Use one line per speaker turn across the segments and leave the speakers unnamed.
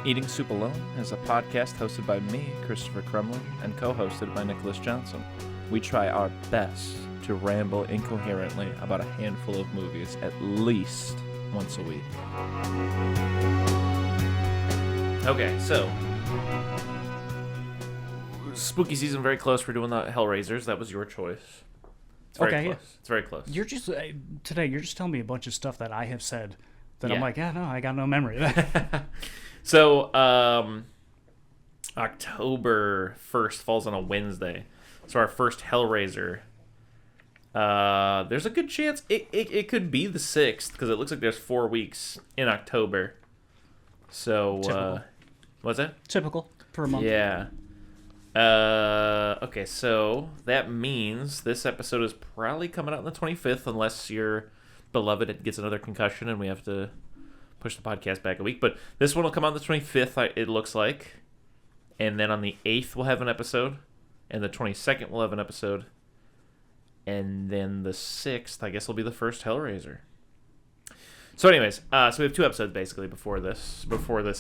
Eating Soup Alone is a podcast hosted by me, Christopher Crumley, and co-hosted by Nicholas Johnson. We try our best to ramble incoherently about a handful of movies at least once a week. Okay, so spooky season very close. We're doing the Hellraisers. That was your choice. It's very close. Yeah. It's very close.
You're just today. You're just telling me a bunch of stuff that I have said that I'm like, no, I got no memory of that.
So, October 1st falls on a Wednesday. So our first Hellraiser, there's a good chance it could be the 6th, because it looks like there's 4 weeks in October. So, what's that?
Typical per month.
Yeah. Okay, so that means this episode is probably coming out on the 25th, unless your beloved gets another concussion and we have to push the podcast back a week. But this one will come out on the 25th, it looks like. And then on the 8th, we'll have an episode. And the 22nd, we'll have an episode. And then the 6th, I guess, will be the first Hellraiser. So anyways, so we have 2 episodes, basically, before this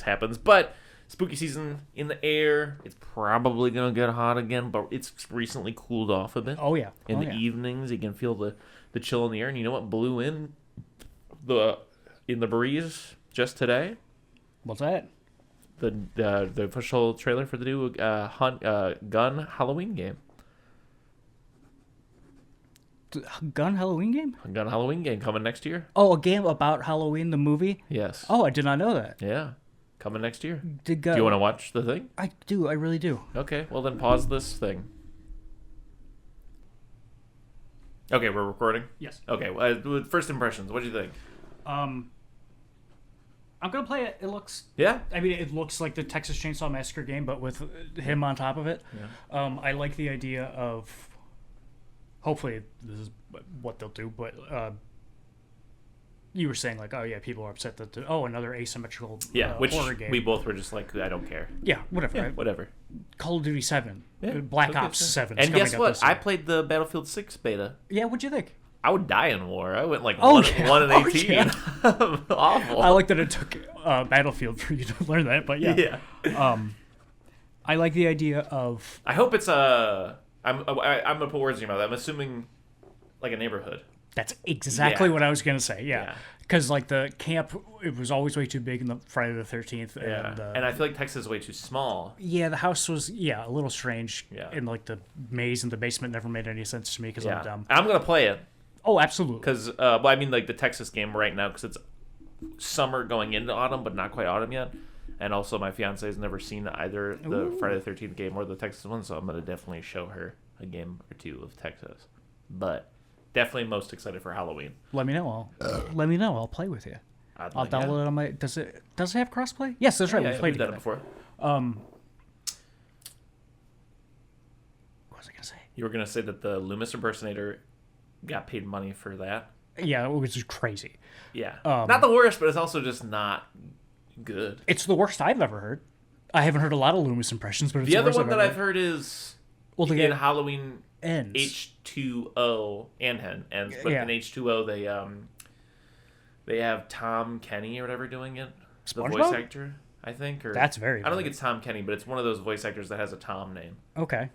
happens. But spooky season in the air. It's probably going to get hot again, but it's recently cooled off a bit.
Oh, yeah.
In the evenings, you can feel the chill in the air. And you know what blew in the breeze just today?
What's that?
The official trailer for the new Gun Halloween game.
Gun Halloween game?
Gun Halloween game coming next year.
Oh, a game about Halloween, the movie?
Yes.
Oh, I did not know that.
Yeah. Coming next year.
Do
you want to watch the thing?
I do. I really do.
Okay. Well, then pause this thing. Okay, we're recording?
Yes.
Okay. First impressions. What do you think?
I'm going to play it. It looks...
Yeah?
I mean, it looks like the Texas Chainsaw Massacre game, but with him on top of it. Yeah. I like the idea of... Hopefully, this is what they'll do, but... you were saying, like, oh, yeah, people are upset that... another asymmetrical horror game.
We both were just like, I don't care.
Yeah, whatever.
Yeah, whatever.
Call of Duty 7. Yeah, Black Ops 7.
And guess what? I played the Battlefield 6 beta.
Yeah, what'd you think?
I would die in war. I went like 1 and 18. Yeah. Awful.
I like that it took Battlefield for you to learn that, but yeah. I like the idea of...
I hope it's I'm going to put words in your mouth. I'm assuming like a neighborhood.
That's exactly what I was going to say, yeah. Because like the camp, it was always way too big in the Friday the 13th.
Yeah. And I feel like Texas is way too small.
Yeah, the house was, a little strange. Yeah. And like the maze in the basement never made any sense to me because I'm dumb.
I'm going to play it.
Oh, absolutely.
Because, I mean, like the Texas game right now, because it's summer going into autumn, but not quite autumn yet. And also, my fiance has never seen either the Friday the 13th game or the Texas one, so I'm going to definitely show her a game or 2 of Texas. But definitely most excited for Halloween.
Let me know. I'll play with you. I'll download it on my. Does it have crossplay? Yes, that's right.
We've played it before.
What was I going to say?
You were going to say that the Loomis impersonator got paid money for that.
Yeah, it was just crazy.
Yeah. Not the worst, but it's also just not good.
It's the worst I've ever heard. I haven't heard a lot of Loomis impressions, but it's
the other one that I've heard is in Halloween
Ends.
H2O and ends, but in H2O they have Tom Kenny or whatever doing it.
SpongeBob?
The voice actor, I think. Or
that's very.
I don't think it's Tom Kenny, but it's one of those voice actors that has a Tom name.
Okay.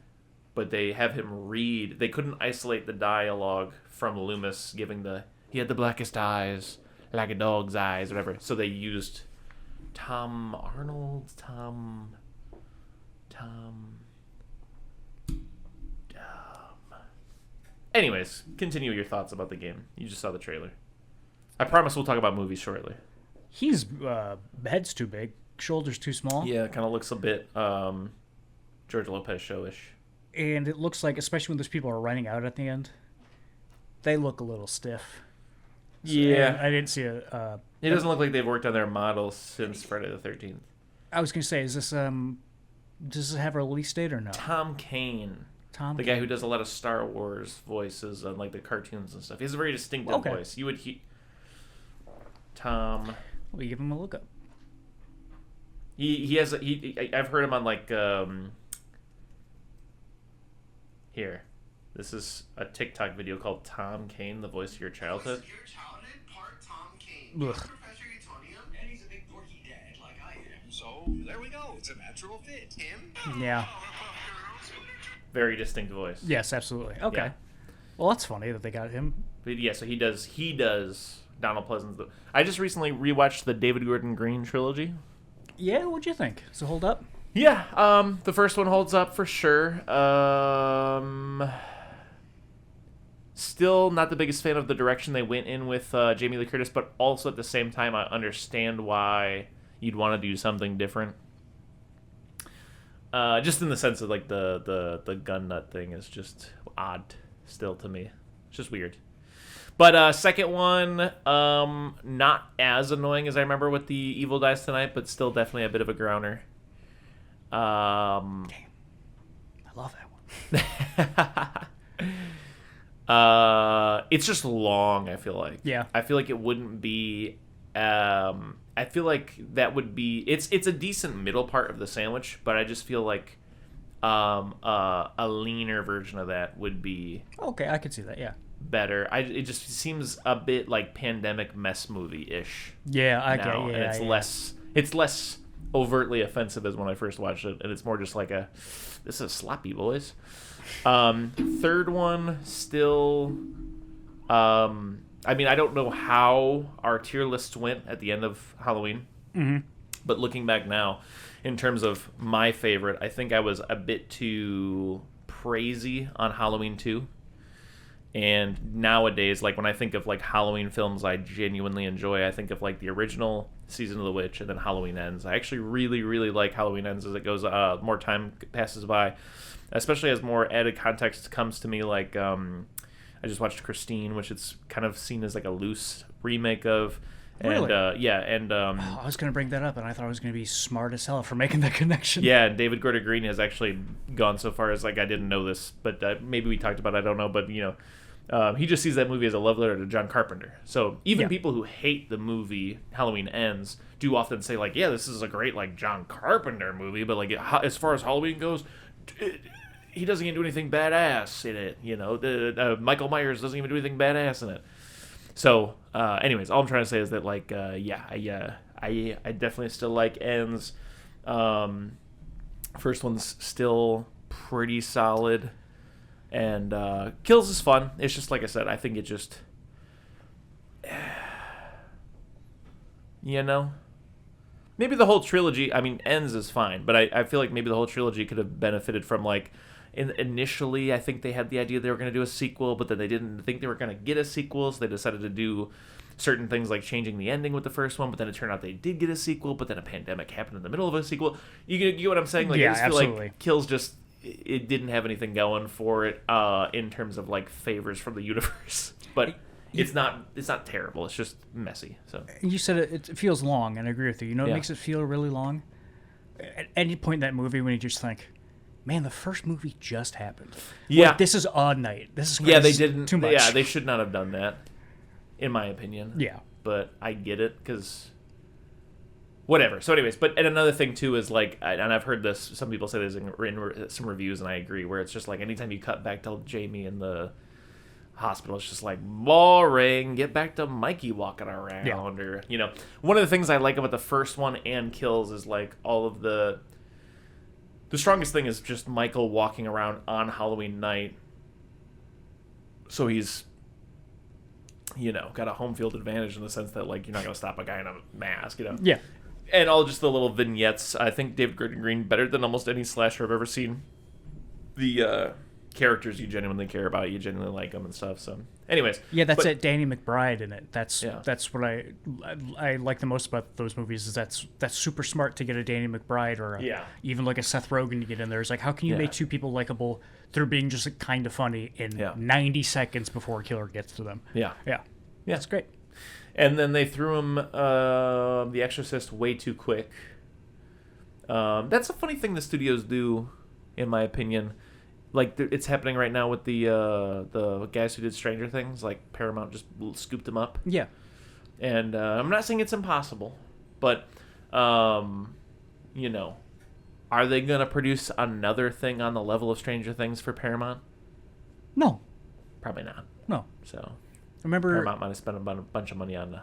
But they have him read. They couldn't isolate the dialogue from Loomis giving he had the blackest eyes, like a dog's eyes, whatever. So they used Tom Arnold, Anyways, continue your thoughts about the game. You just saw the trailer. I promise we'll talk about movies shortly.
He's head's too big, shoulders too small.
Yeah, it kind of looks a bit George Lopez showish. And
it looks like, especially when those people are running out at the end, they look a little stiff. So,
yeah,
I didn't see it
doesn't look like they've worked on their models since Friday the 13th.
I was gonna say, is this does it have a release date or no?
Tom Kane. The guy who does a lot of Star Wars voices on like the cartoons and stuff. He has a very distinctive voice. You would Tom.
We give him a look up.
He has I've heard him on like here. This is a TikTok video called Tom Kane, the voice of your childhood.
Was your childhood part Tom Kane?
Ugh.
Professor Utonium?
And he's a big dorky dad like I am.
So natural fit. Him?
Yeah.
Very distinct voice.
Yes, absolutely. Okay.
Yeah.
Well, that's funny that they got him.
But yeah, so he does Donald Pleasance. I just recently rewatched the David Gordon Green trilogy.
Yeah, what'd you think? Does it hold up?
Yeah, the first one holds up for sure. Still not the biggest fan of the direction they went in with Jamie Lee Curtis, but also at the same time, I understand why you'd want to do something different. Just in the sense of like the gun nut thing is just odd still to me. It's just weird. But second one, not as annoying as I remember with the Evil Dies Tonight, but still definitely a bit of a grounder.
Damn. I love that one.
It's just long, I feel like.
Yeah.
I feel like it wouldn't be I feel like that would be it's a decent middle part of the sandwich, but I just feel like a leaner version of that would be
Okay, I could see that, yeah.
better. It just seems a bit like pandemic mess movie-ish.
Yeah, I
now,
get
and it's less overtly offensive as when I first watched it, and it's more just like this is sloppy, boys. Third one still I mean, I don't know how our tier lists went at the end of Halloween, but looking back now, in terms of my favorite, I think I was a bit too praisey on Halloween 2. And nowadays, like when I think of like Halloween films I genuinely enjoy, I think of like the original Season of the Witch and then Halloween Ends. I actually really, really like Halloween Ends as it goes, more time passes by, especially as more added context comes to me. Like I just watched Christine, which it's kind of seen as like a loose remake of. And,
Really?
yeah, and
I was going to bring that up, and I thought I was going to be smart as hell for making that connection.
yeah, and David Gordon Green has actually gone so far as like I didn't know this, but maybe we talked about it, I don't know, but you know, he just sees that movie as a love letter to John Carpenter. So even people who hate the movie Halloween Ends do often say like, yeah, this is a great like John Carpenter movie, but like as far as Halloween goes, he doesn't even do anything badass in it. You know, Michael Myers doesn't even do anything badass in it. So, anyways, all I'm trying to say is that, like, I definitely still like Ends. First one's still pretty solid, and Kills is fun. It's just like I said. I think it just, you know, maybe the whole trilogy. I mean, Ends is fine, but I feel like maybe the whole trilogy could have benefited from like. Initially, I think they had the idea they were going to do a sequel, but then they didn't think they were going to get a sequel, so they decided to do certain things like changing the ending with the first one, but then it turned out they did get a sequel, but then a pandemic happened in the middle of a sequel. You get what I'm saying? Like,
yeah,
I just feel
absolutely.
like Kills just, it didn't have anything going for it in terms of, like, favors from the universe. But it's not terrible. It's just messy. So
You said it feels long, and I agree with you. You know what makes it feel really long? At any point in that movie when you just think, man, the first movie just happened.
Yeah.
Like, this is odd night. This is
they didn't.
Too much.
Yeah, they should not have done that, in my opinion.
Yeah.
But I get it, because whatever. So anyways, and another thing, too, is like, and I've heard this, some people say this in some reviews, and I agree, where it's just like, anytime you cut back to Jamie in the hospital, it's just like, boring, get back to Mikey walking around.
Yeah.
Or, you know, one of the things I like about the first one and Kills is like all of the strongest thing is just Michael walking around on Halloween night. So he's, you know, got a home field advantage in the sense that, like, you're not going to stop a guy in a mask, you know?
Yeah.
And all just the little vignettes. I think David Gordon Green, better than almost any slasher I've ever seen. The characters you genuinely care about, you genuinely like them and stuff. So, anyways.
Yeah, that's it. Danny McBride in it. That's what I like the most about those movies. Is that's super smart to get a Danny McBride or even like a Seth Rogen to get in there. It's like, how can you make two people likable through being just like, kind of funny in 90 seconds before a killer gets to them? Yeah, that's great.
And then they threw him The Exorcist way too quick. That's a funny thing the studios do, in my opinion. Like, it's happening right now with the guys who did Stranger Things. Like, Paramount just scooped them up.
Yeah.
And I'm not saying it's impossible, but, you know, are they going to produce another thing on the level of Stranger Things for Paramount?
No.
Probably not.
No.
So,
remember,
Paramount might have spent a bunch of money on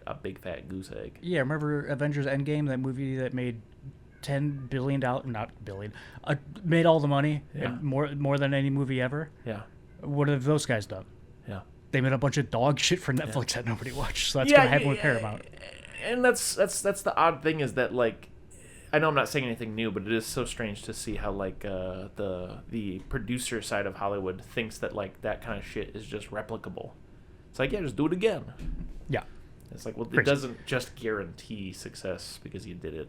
a big fat goose egg.
Yeah, remember Avengers Endgame, that movie that made $10 billion, not billion, made all the money, and more than any movie ever.
Yeah.
What have those guys done?
Yeah.
They made a bunch of dog shit for Netflix that nobody watched, so that's gonna happen with Paramount.
And that's the odd thing is that, like, I know I'm not saying anything new, but it is so strange to see how, like, the producer side of Hollywood thinks that, like, that kind of shit is just replicable. It's like, yeah, just do it again.
Yeah.
It's like, well, it doesn't just guarantee success because you did it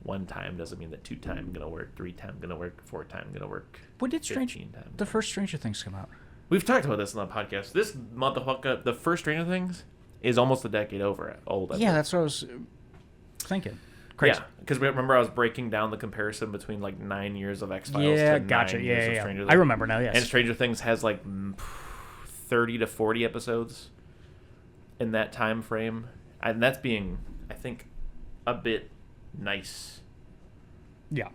one time. Doesn't mean that 2 times gonna work, 3 times gonna work, 4 times gonna work.
When did the first Stranger Things come out?
We've talked about this on the podcast. This motherfucker, the first Stranger Things is almost a decade old.
Yeah, that's what I was thinking. Crazy.
Yeah, because remember I was breaking down the comparison between like 9 years of X-Files
to
gotcha. 9 years of Stranger Things.
I remember now, yes.
And Stranger Things has like 30 to 40 episodes in that time frame. And that's being, I think, a bit nice.
Yeah.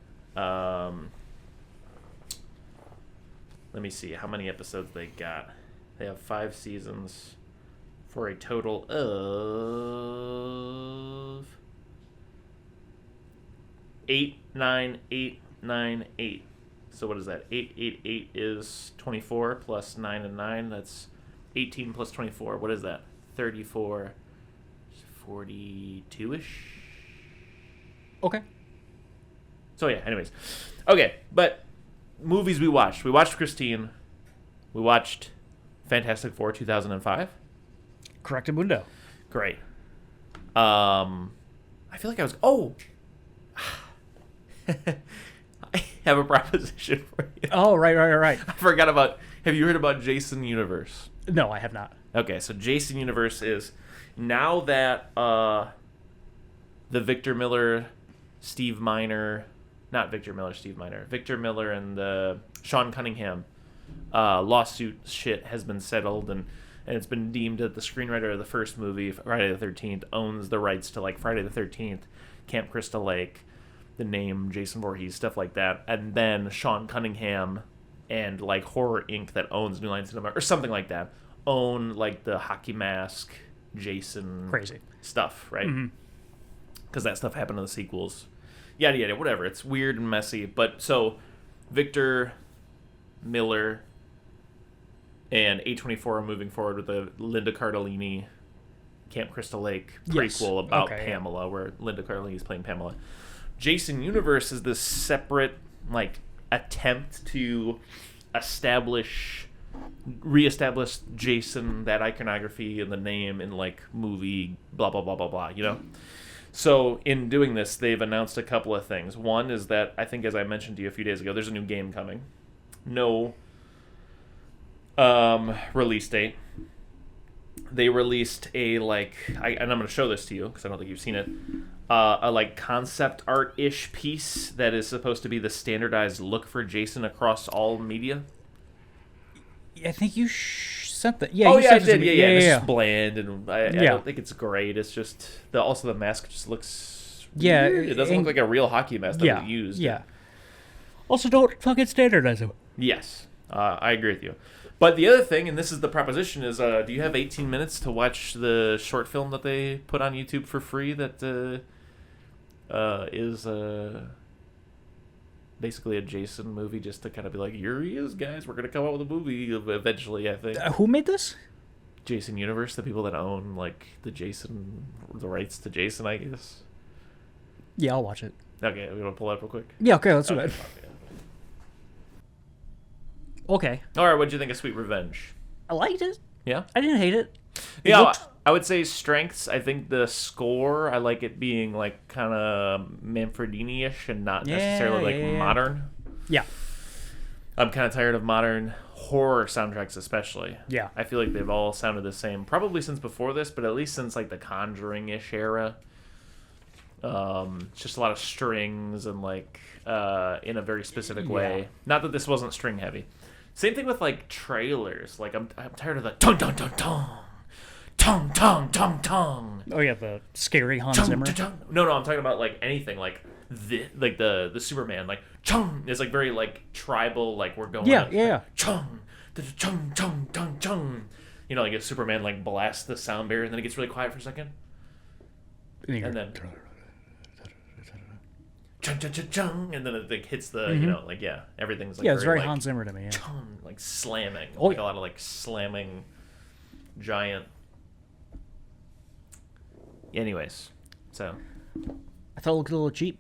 Let me see how many episodes they got. They have 5 seasons for a total of 8, 9, 8, 9, 8. So what is that? 8, 8, 8 is 24 plus 9 and 9. That's 18 plus 24. What is that? 34, 42-ish?
Okay.
So yeah, anyways. Okay, but movies we watched. We watched Christine. We watched Fantastic Four 2005.
Correctamundo.
Great. I feel like I was... Oh! I have a proposition for you.
Oh, right.
I forgot about... Have you heard about Jason Universe?
No, I have not.
Okay, so Jason Universe is... Now that the Victor Miller, Steve Miner... Not Victor Miller, Steve Miner. Victor Miller and the Sean Cunningham lawsuit shit has been settled, and it's been deemed that the screenwriter of the first movie, Friday the 13th, owns the rights to, like, Friday the 13th, Camp Crystal Lake, the name Jason Voorhees, stuff like that. And then Sean Cunningham and, like, Horror Inc. that owns New Line Cinema, or something like that, own, like, the hockey mask Jason
crazy
stuff, right? Because that stuff happened in the sequels. Yada, yada, whatever. It's weird and messy. But so Victor Miller and A24 are moving forward with the Linda Cardellini Camp Crystal Lake prequel about Pamela, where Linda Cardellini is playing Pamela. Jason Universe is this separate, like, attempt to reestablish Jason, that iconography and the name in, like, movie, blah, blah, blah, blah, blah, you know? So, in doing this, they've announced a couple of things. One is that, I think as I mentioned to you a few days ago, there's a new game coming. No release date. They released a, like... and I'm going to show this to you, because I don't think you've seen it. A, like, concept art-ish piece that is supposed to be the standardized look for Jason across all media.
I think you sent that. Yeah.
Oh, yeah, I did. Yeah. It's just bland, and I don't think it's great. It's just also the mask just looks weird. It doesn't look like a real hockey mask that was used.
Yeah. Also, don't fucking standardize it.
Yes, I agree with you. But the other thing, and this is the proposition, is do you have 18 minutes to watch the short film that they put on YouTube for free that is basically a Jason movie, just to kind of be like, here he is, guys. We're going to come out with a movie eventually, I think.
Who made this?
Jason Universe, the people that own, like, the rights to Jason, I guess.
Yeah, I'll watch it.
Okay, we want to pull that up real quick?
Yeah, okay, let's do it. Okay.
All right, what'd you think of Sweet Revenge?
I liked it.
Yeah?
I didn't hate it.
I would say strengths. I think the score, I like it being, like, kind of Manfredini-ish and not necessarily modern.
Yeah.
I'm kind of tired of modern horror soundtracks, especially.
Yeah.
I feel like they've all sounded the same, probably since before this, but at least since, like, the Conjuring-ish era. It's just a lot of strings and, like, in a very specific way. Not that this wasn't string heavy. Same thing with, like, trailers. Like, I'm tired of the tung-tung-tung-tung. Tung-tung-tung-tung.
Oh, yeah, the scary Hans Zimmer.
No, I'm talking about, like, anything. Like, the Superman. Like, chung. It's, like, very, like, tribal. Like, we're going...
Yeah.
Chung. Chung, chung, chung, chung. You know, like, if Superman, like, blasts the sound barrier and then it gets really quiet for a second. And then... chung chung chung chung, and then it like hits the you know like everything's like
it's very Hans Zimmer to me. Yeah.
Chung, like slamming,
a
lot of like slamming, giant. Anyways, so
I thought it looked a little cheap,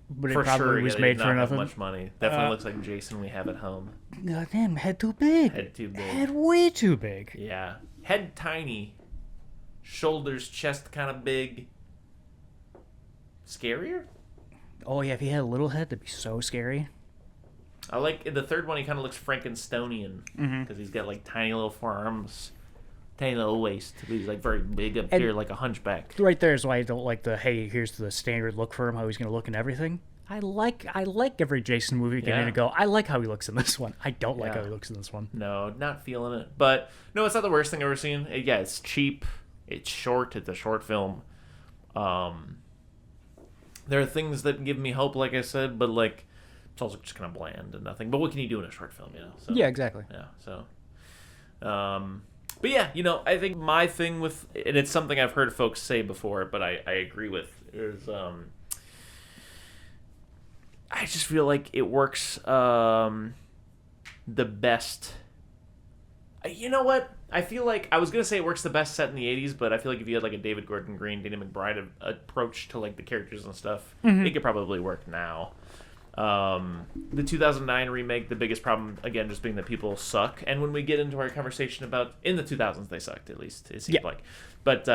but it
for
probably
sure,
was
they
made
did
for
not have
nothing.
much money. Definitely looks like Jason we have at home.
Goddamn, head too big.
Head too big.
Head way too big.
Yeah, head tiny, shoulders, chest kind of big. Scarier?
Oh yeah, if he had a little head, that'd be so scary.
I like in the third one. He kind of looks Frankensteinian because he's got like tiny little forearms, tiny little waist. But he's like very big up here, like a hunchback.
Right there is why I don't like the here's the standard look for him, how he's gonna look and everything. I like every Jason movie getting to go. I like how he looks in this one. I don't like how he looks in this one.
No, not feeling it. But no, it's not the worst thing I've ever seen. Yeah, it's cheap. It's short. It's a short film. There are things that give me hope, like I said, but like it's also just kind of bland and nothing. But what can you do in a short film, So,
yeah, exactly.
Yeah, so. But yeah, I think my thing with, and it's something I've heard folks say before, but I agree with, is I just feel like it works the best. You know what? I feel like I was gonna say it works the best set in the '80s, but I feel like if you had like a David Gordon Green, Danny McBride approach to like the characters and stuff, it could probably work now. The 2009 remake, the biggest problem again just being that people suck, and when we get into our conversation about in the 2000s, they sucked, at least it seemed like. But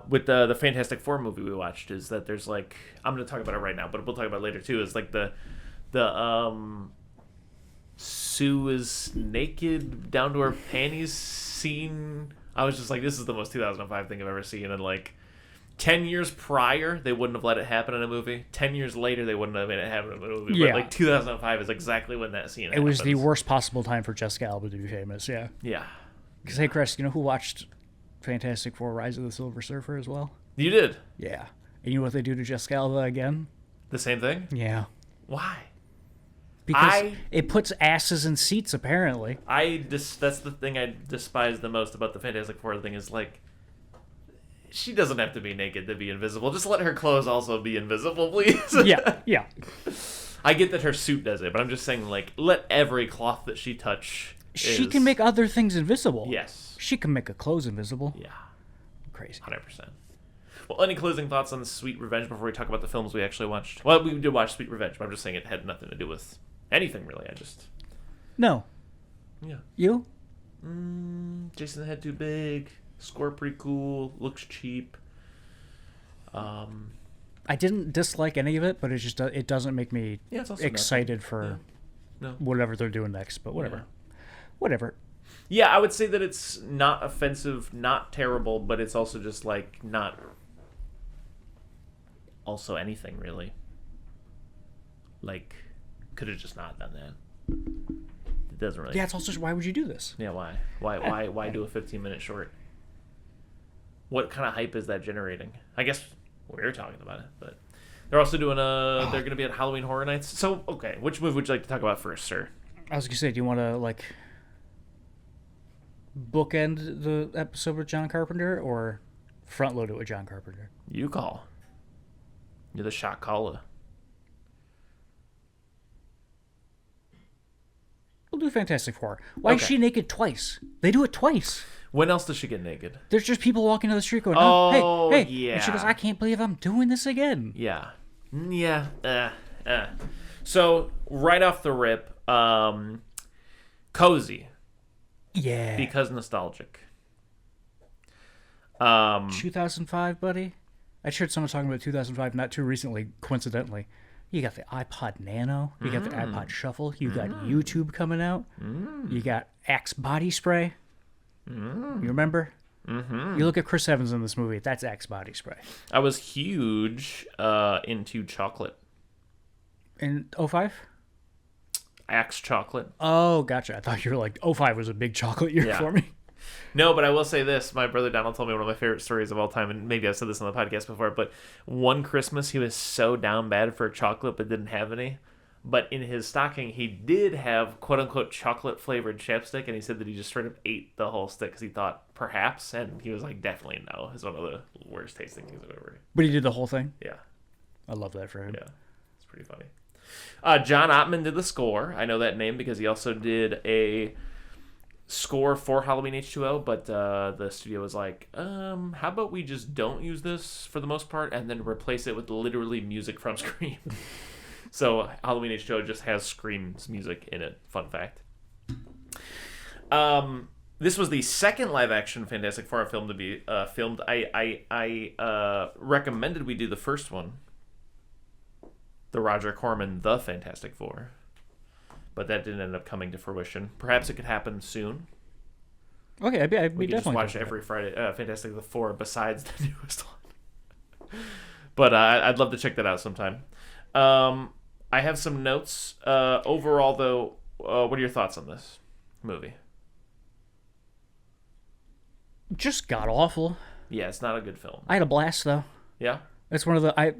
with the Fantastic Four movie we watched, is that there's like, I'm gonna talk about it right now, but we'll talk about it later too. Is like the Sue is naked down to her panties scene. I was just like, this is the most 2005 thing I've ever seen. And like 10 years prior, they wouldn't have let it happen in a movie. 10 years later, they wouldn't have made it happen in a movie.
Yeah.
But like 2005 is exactly when that scene happens.
It was the worst possible time for Jessica Alba to be famous, yeah.
Yeah.
Because, hey, Chris, you know who watched Fantastic Four Rise of the Silver Surfer as well?
You did?
Yeah. And you know what they do to Jessica Alba again?
The same thing?
Yeah.
Why?
Because it puts asses in seats, apparently.
That's the thing I despise the most about the Fantastic Four thing is, like, she doesn't have to be naked to be invisible. Just let her clothes also be invisible, please.
Yeah.
I get that her suit does it, but I'm just saying, like, let every cloth that she touch
She can make other things invisible.
Yes.
She can make her clothes invisible.
Yeah.
Crazy.
100%. Well, any closing thoughts on Sweet Revenge before we talk about the films we actually watched? Well, we did watch Sweet Revenge, but I'm just saying it had nothing to do with anything, really.
No.
Yeah.
You?
Jason the Head Too Big. Score pretty cool. Looks cheap.
I didn't dislike any of it, but it doesn't make me excited for whatever they're doing next. But whatever. Whatever.
Yeah, I would say that it's not offensive, not terrible, but it's also just like not also anything really. Like, could have just not done that. It doesn't really.
Yeah, it's also why would you do this?
Yeah, why? Why do a 15-minute short? What kind of hype is that generating? I guess we're talking about it, but they're also doing they're going to be at Halloween Horror Nights. So, okay, which movie would you like to talk about first, sir?
I was going to say, do you want to like bookend the episode with John Carpenter or front load it with John Carpenter?
You call. You're the shot caller.
We'll do Fantastic Four. Why is she naked twice? They do it twice.
When else does she get naked?
There's just people walking down the street going, hey.
Yeah.
And she goes, I can't believe I'm doing this again.
Yeah. So, right off the rip, cozy.
Yeah.
Because nostalgic.
2005, buddy? I heard someone talking about 2005 not too recently, coincidentally. You got the iPod Nano. You got the iPod Shuffle. You got YouTube coming out. You got Axe body spray. You remember? You look at Chris Evans in this movie. That's Axe body spray.
I was huge into chocolate.
In 05?
Axe chocolate.
Oh, gotcha. I thought you were like, 05 was a big chocolate year for me.
No, but I will say this. My brother Donald told me one of my favorite stories of all time, and maybe I've said this on the podcast before, but one Christmas he was so down bad for chocolate but didn't have any. But in his stocking, he did have quote-unquote chocolate-flavored chapstick, and he said that he just straight up ate the whole stick because he thought perhaps, and he was like, definitely no. It's one of the worst tasting things I've ever.
But he did the whole thing?
Yeah.
I love that for him.
Yeah, it's pretty funny. John Ottman did the score. I know that name because he also did a score for Halloween H2O, but the studio was like, how about we just don't use this for the most part and then replace it with literally music from Scream. So Halloween H2O just has Scream's music in it. Fun fact. This was the second live-action Fantastic Four film to be filmed. I recommended we do the first one, the Roger Corman The Fantastic Four, but that didn't end up coming to fruition. Perhaps it could happen soon.
Okay, I'd
we
be
could just watch every Friday Fantastic Four besides the newest one. But I'd love to check that out sometime. I have some notes. Overall, though, what are your thoughts on this movie?
Just god awful.
Yeah, it's not a good film.
I had a blast though.
Yeah,
it's one of the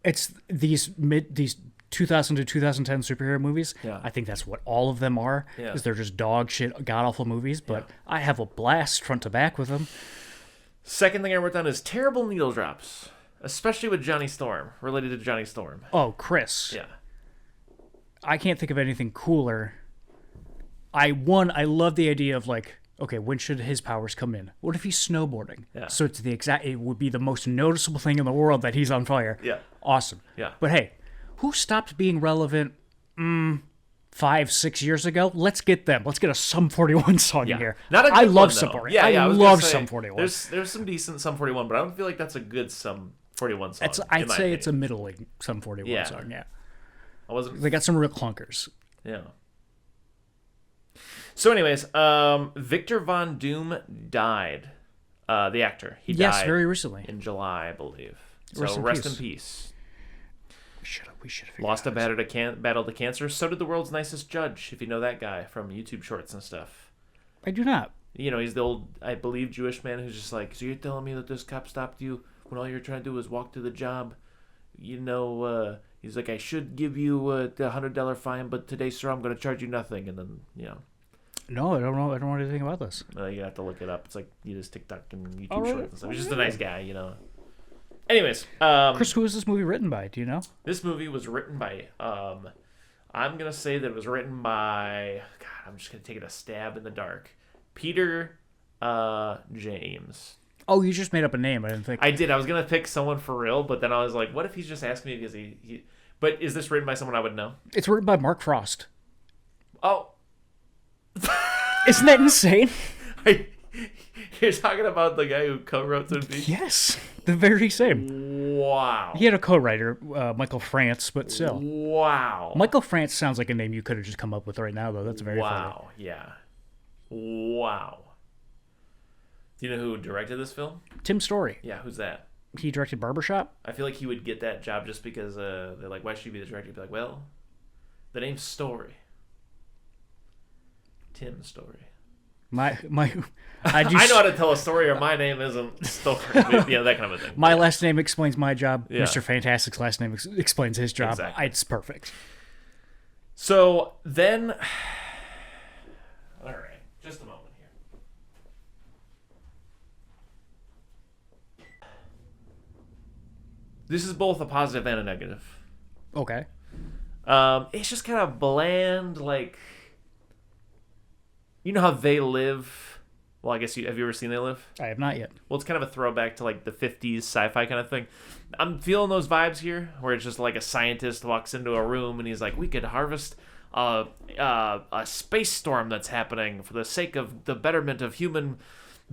It's these 2000 to 2010 superhero movies.
Yeah,
I think that's what all of them are.
Yeah,
is they're just dog shit, god awful movies. But I have a blast front to back with them.
Second thing I wrote down is terrible needle drops, especially with Johnny Storm, related to Johnny Storm.
Oh, Chris.
Yeah.
I can't think of anything cooler. I love the idea of like, okay, when should his powers come in? What if he's snowboarding?
Yeah.
So it would be the most noticeable thing in the world that he's on fire.
Yeah.
Awesome.
Yeah.
But hey, who stopped being relevant 5-6 years ago? Let's get them. Let's get a Sum 41 song in here.
Not a good
I love
one,
Sum
though.
41.
Yeah,
I love Sum 41.
There's some decent Sum 41, but I don't feel like that's a good Sum 41 song.
I'd say it's a middling Sum 41 song, yeah. They got some real clunkers.
Yeah. So anyways, Victor Von Doom died. The actor. He died.
Yes, very recently.
In July, I believe. So rest in peace.
We should have
lost a battle to cancer. So did the world's nicest judge, if you know that guy from YouTube shorts and stuff.
I do not.
You know, he's the old, I believe, Jewish man who's just like, so you're telling me that this cop stopped you when all you're trying to do is walk to the job? You know, he's like, I should give you the $100 fine, but today, sir, I'm going to charge you nothing. And then, you know.
No, I don't know. I don't know anything about this.
You have to look it up. It's like you just TikTok and YouTube shorts and stuff. He's just a nice guy, you know. Anyways,
Chris, who is this movie written by? Do you know?
This movie was written by. I'm gonna say that it was written by. God, I'm just gonna take it a stab in the dark. Peter James.
Oh, you just made up a name. I didn't think.
I did. I was gonna pick someone for real, but then I was like, what if he's just asking me because he. But is this written by someone I would know?
It's written by Mark Frost.
Oh.
Isn't that insane?
You're talking about the guy who co-wrote the movie?
Yes, the very same.
Wow.
He had a co-writer, Michael France, but still.
Wow.
Michael France sounds like a name you could have just come up with right now, though. That's very funny.
Wow, yeah. Wow. Do you know who directed this film?
Tim Story.
Yeah, who's that?
He directed Barbershop.
I feel like he would get that job just because they're like, why should you be the director? He'd be like, well, the name's Story. Tim Story.
I
know how to tell a story, or my name isn't Story. Yeah, that kind of a thing.
My last name explains my job.
Yeah.
Mr. Fantastic's last name explains his job.
Exactly.
It's perfect.
So then, all right, just a moment here. This is both a positive and a negative.
Okay.
It's just kind of bland, like. You know how They Live? Well, I guess have you ever seen They Live?
I have not yet.
Well, it's kind of a throwback to like the 50s sci-fi kind of thing. I'm feeling those vibes here, where it's just like a scientist walks into a room and he's like, we could harvest a space storm that's happening for the sake of the betterment of human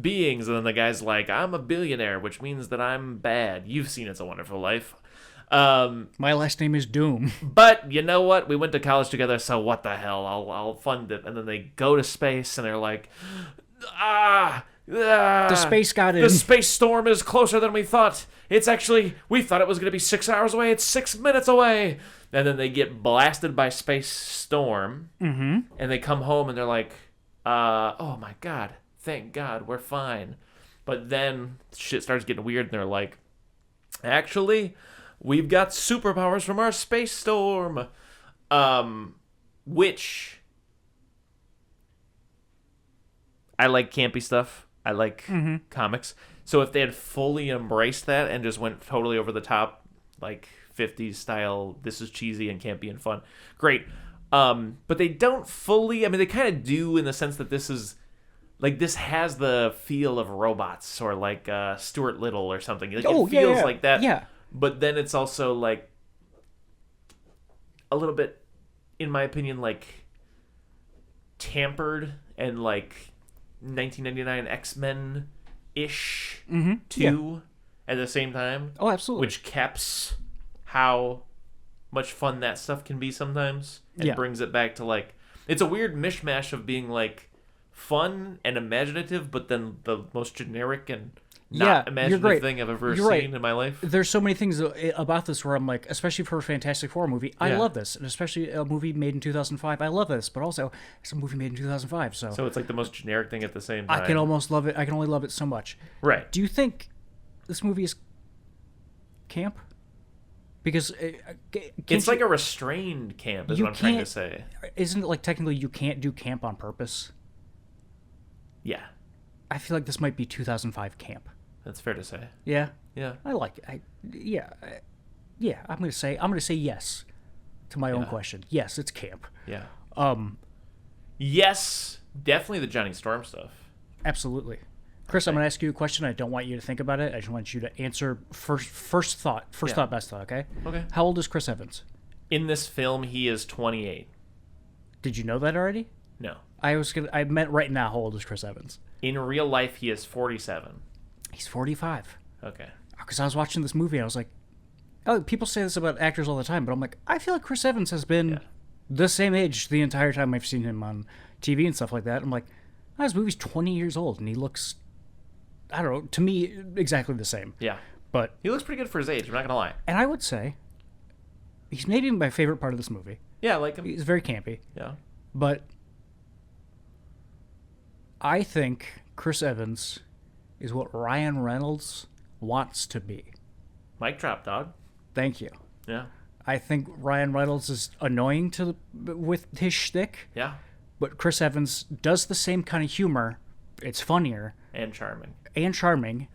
beings. And then the guy's like, I'm a billionaire, which means that I'm bad. You've seen It's a Wonderful Life.
My last name is Doom.
But you know what? We went to college together, so what the hell? I'll fund it. And then they go to space, and they're like,
the space got in.
The space storm is closer than we thought. It's actually, we thought it was going to be 6 hours away. It's 6 minutes away. And then they get blasted by space storm, and they come home, and they're like, oh my God, thank God, we're fine. But then shit starts getting weird, and they're like, actually, we've got superpowers from our space storm. Which I like campy stuff. I like comics. So if they had fully embraced that and just went totally over the top, like 50s style, this is cheesy and campy and fun. Great. But they don't fully, I mean, they kind of do in the sense that this is, like, this has the feel of Robots or like Stuart Little or something. Like, it feels like that.
Yeah.
But then it's also like a little bit, in my opinion, like tampered and like 1999 X-Men ish too at the same time.
Oh, absolutely.
Which caps how much fun that stuff can be sometimes and brings it back to like, it's a weird mishmash of being like fun and imaginative, but then the most generic and not imaginative thing I've ever seen in my life.
There's so many things about this where I'm like, especially for a Fantastic Four movie, I love this. And especially a movie made in 2005, I love this. But also, it's a movie made in 2005. So
it's like the most generic thing at the same time.
I can almost love it. I can only love it so much.
Right.
Do you think this movie is camp? Because
it's like a restrained camp is what I'm trying to say.
Isn't it like technically you can't do camp on purpose?
Yeah.
I feel like this might be 2005 camp.
That's fair to say.
Yeah.
Yeah.
I like it. I'm gonna say yes to my own question. Yes, it's camp.
Yeah. Yes, definitely the Johnny Storm stuff.
Absolutely. Chris, I'm gonna ask you a question. I don't want you to think about it. I just want you to answer first thought, best thought. Okay.
Okay.
How old is Chris Evans?
In this film, he is 28.
Did you know that already?
No.
I meant right now. How old is Chris Evans?
In real life, he is 47.
He's 45.
Okay.
Because I was watching this movie and I was like, oh, people say this about actors all the time, but I'm like, I feel like Chris Evans has been the same age the entire time I've seen him on TV and stuff like that. I'm like, oh, this movie's 20 years old and he looks, I don't know, to me, exactly the same.
Yeah.
But
he looks pretty good for his age, I'm not going to lie.
And I would say he's maybe my favorite part of this movie.
Yeah, I like him.
He's very campy.
Yeah.
But I think Chris Evans is what Ryan Reynolds wants to be.
Mic drop, dog.
Thank you.
Yeah.
I think Ryan Reynolds is annoying with his shtick.
Yeah.
But Chris Evans does the same kind of humor. It's funnier.
And charming.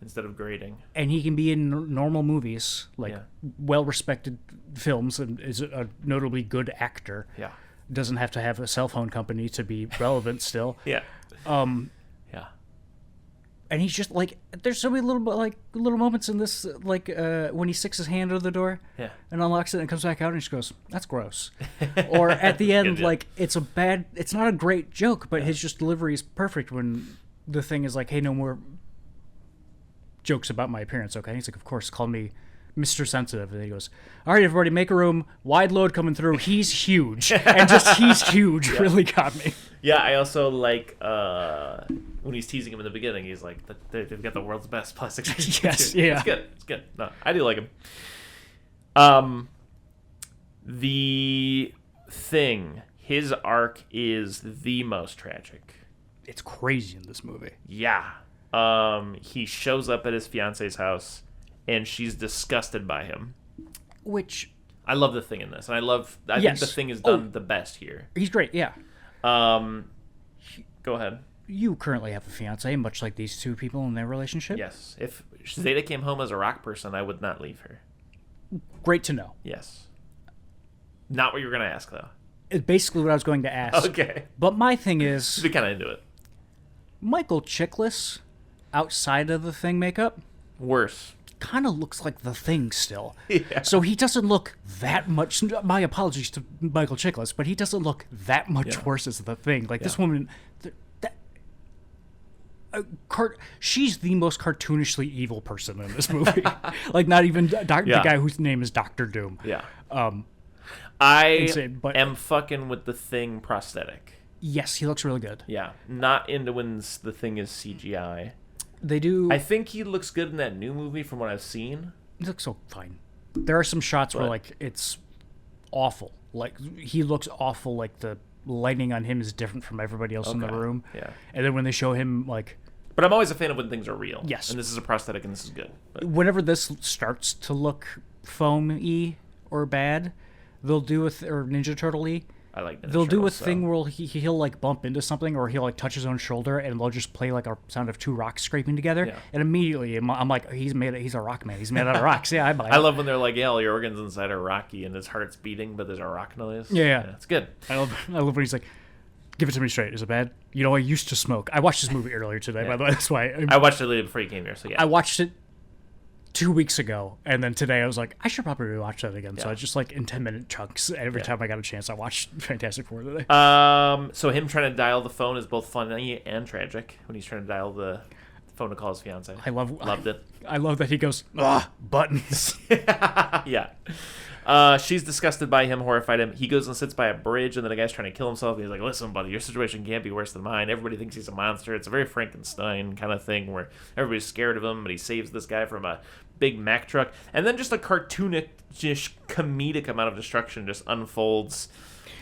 Instead
of grating.
And he can be in normal movies, like well-respected films, and is a notably good actor.
Yeah.
Doesn't have to have a cell phone company to be relevant still.
Yeah.
Yeah. And he's just like, there's so many little moments in this, like when he sticks his hand under the door and unlocks it and comes back out and he just goes, that's gross. Or at the end, like it's not a great joke, but his just delivery is perfect when the Thing is like, hey, no more jokes about my appearance, okay? And he's like, of course, call me Mr. Sensitive. And he goes, all right, everybody, make a room. Wide load coming through. He's huge. And just he's huge really got me.
Yeah, I also like when he's teasing him in the beginning, he's like, they've got the world's best plastic surgery.
Yes, yeah.
It's good. No, I do like him. The Thing, his arc is the most tragic.
It's crazy in this movie.
Yeah. He shows up at his fiance's house, and she's disgusted by him.
Which
I love the Thing in this, and I think the Thing is done the best here.
He's great, yeah.
Go ahead.
You currently have a fiance, much like these two people in their relationship.
Yes. If Zeta came home as a rock person, I would not leave her.
Great to know.
Yes. Not what you were going to ask, though.
It's basically what I was going to ask.
Okay.
But my thing is,
be kind of into it.
Michael Chiklis, outside of the Thing makeup,
worse.
Kind of looks like the Thing still.
Yeah.
So he doesn't look that much. My apologies to Michael Chiklis, but he doesn't look that much worse as the Thing. Like this woman, she's the most cartoonishly evil person in this movie. Like not even the guy whose name is Dr. Doom.
Yeah. I am fucking with the Thing prosthetic.
Yes, he looks really good.
Yeah. Not into when the Thing is CGI.
They do.
I think he looks good in that new movie from what I've seen.
He looks so fine. There are some shots where like it's awful. Like he looks awful. Like the lighting on him is different from everybody else in the room.
Yeah.
And then when they show him like.
But I'm always a fan of when things are real.
Yes.
And this is a prosthetic and this is good. But.
Whenever this starts to look foam-y or bad, they'll do or Ninja Turtle-y,
I like Ninja
They'll do a
Turtles,
thing where he'll like bump into something, or he'll like touch his own shoulder, and they'll just play like a sound of two rocks scraping together. Yeah. And immediately I'm like, he's a rock man. He's made out of rocks. Yeah, I buy it.
I love when they're like, yeah, all your organs inside are rocky and his heart's beating, but there's a rock noise.
Yeah,
it's good.
I love when he's like, give it to me straight. Is it bad? You know, I used to smoke. I watched this movie earlier today, by the way. That's why
I watched it before you came here. So yeah,
I watched it 2 weeks ago, and then today I was like, I should probably rewatch that again. So I just like in 10-minute chunks every time I got a chance. I watched Fantastic Four today.
So him trying to dial the phone is both funny and tragic when he's trying to dial the phone to call his fiance. Loved it.
I love that he goes buttons.
Yeah. She's disgusted by him, horrified him. He goes and sits by a bridge, and then the guy's trying to kill himself. He's like, listen, buddy, your situation can't be worse than mine. Everybody thinks he's a monster. It's a very Frankenstein kind of thing where everybody's scared of him, but he saves this guy from a big Mack truck. And then just a cartoonish, comedic amount of destruction just unfolds.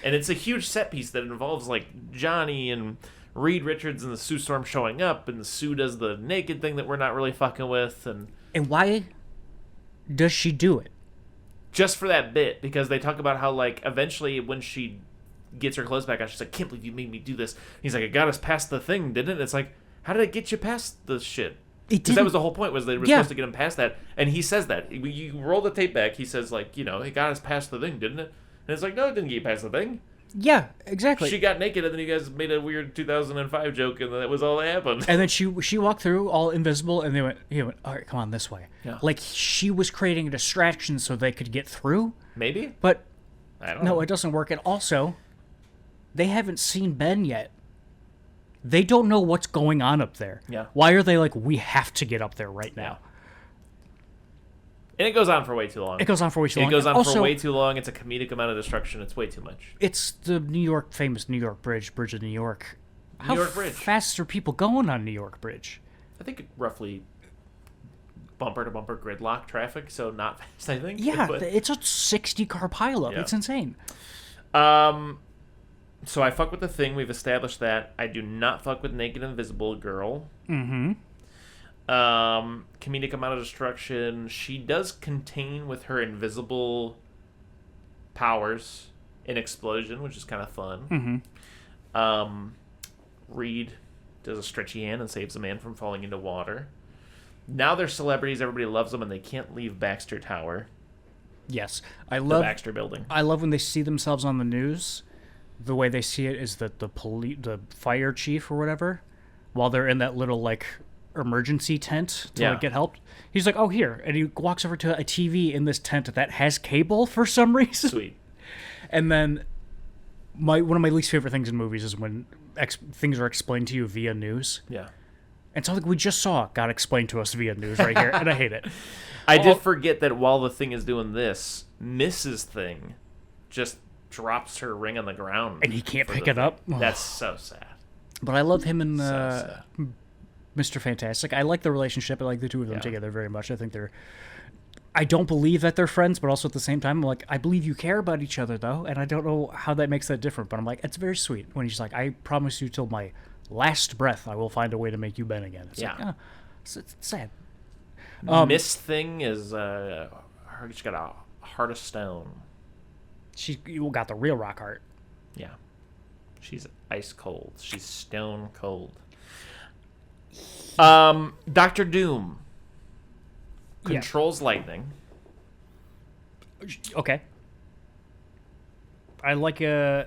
And it's a huge set piece that involves, like, Johnny and Reed Richards and the Sue Storm showing up, and the Sue does the naked thing that we're not really fucking with.
And why does she do it?
Just for that bit, because they talk about how, like, eventually when she gets her clothes back on, she's like, I can't believe you made me do this. He's like, it got us past the thing, didn't it? It's like, how did it get you past the shit? Because that was the whole point, was they were supposed to get him past that. And he says that. You roll the tape back, he says, like, you know, it got us past the thing, didn't it? And it's like, no, it didn't get you past the thing.
Yeah, exactly.
She got naked, and then you guys made a weird 2005 joke, and that was all that happened.
And then she walked through all invisible, and he went, all right, come on, this way. Yeah. Like, she was creating a distraction so they could get through.
Maybe.
But,
I don't know.
No, it doesn't work. And also, they haven't seen Ben yet. They don't know what's going on up there.
Yeah.
Why are they like, we have to get up there right now?
And it goes on for way too long.
It goes on for way too long.
It goes on for way too long. It's a comedic amount of destruction. It's way too much.
It's the famous New York Bridge of New York.
New York Bridge.
How fast are people going on New York Bridge?
I think roughly bumper-to-bumper gridlock traffic, so not fast, I think.
Yeah, it's a 60-car pileup. Yeah. It's insane.
So I fuck with the Thing. We've established that. I do not fuck with Naked Invisible Girl.
Mm-hmm.
Comedic amount of destruction. She does contain with her invisible powers an explosion, which is kind of fun.
Mm-hmm.
Reed does a stretchy hand and saves a man from falling into water. Now they're celebrities. Everybody loves them, and they can't leave Baxter Tower.
Yes.
The Baxter Building.
I love when they see themselves on the news. The way they see it is that the fire chief or whatever, while they're in that little, like, emergency tent to like, get help, he's like, oh, here. And he walks over to a TV in this tent that has cable for some reason.
Sweet.
And then one of my least favorite things in movies is when things are explained to you via news.
Yeah.
And something we just saw got explained to us via news right here, and I hate it.
I did forget that while the Thing is doing this, Mrs. Thing just drops her ring on the ground.
And he can't pick it up?
That's so sad.
But I love him and Mr. Fantastic. I like the relationship. I like the two of them together very much. I think I don't believe that they're friends, but also at the same time, I'm like, I believe you care about each other, though, and I don't know how that makes that different, but I'm like, it's very sweet when he's like, I promise you till my last breath, I will find a way to make you Ben again. It's like, it's sad.
Miss Thing is, she's got a heart of stone.
You got the real rock heart.
Yeah. She's ice cold. She's stone cold. Dr. Doom controls lightning.
Okay. I like
Does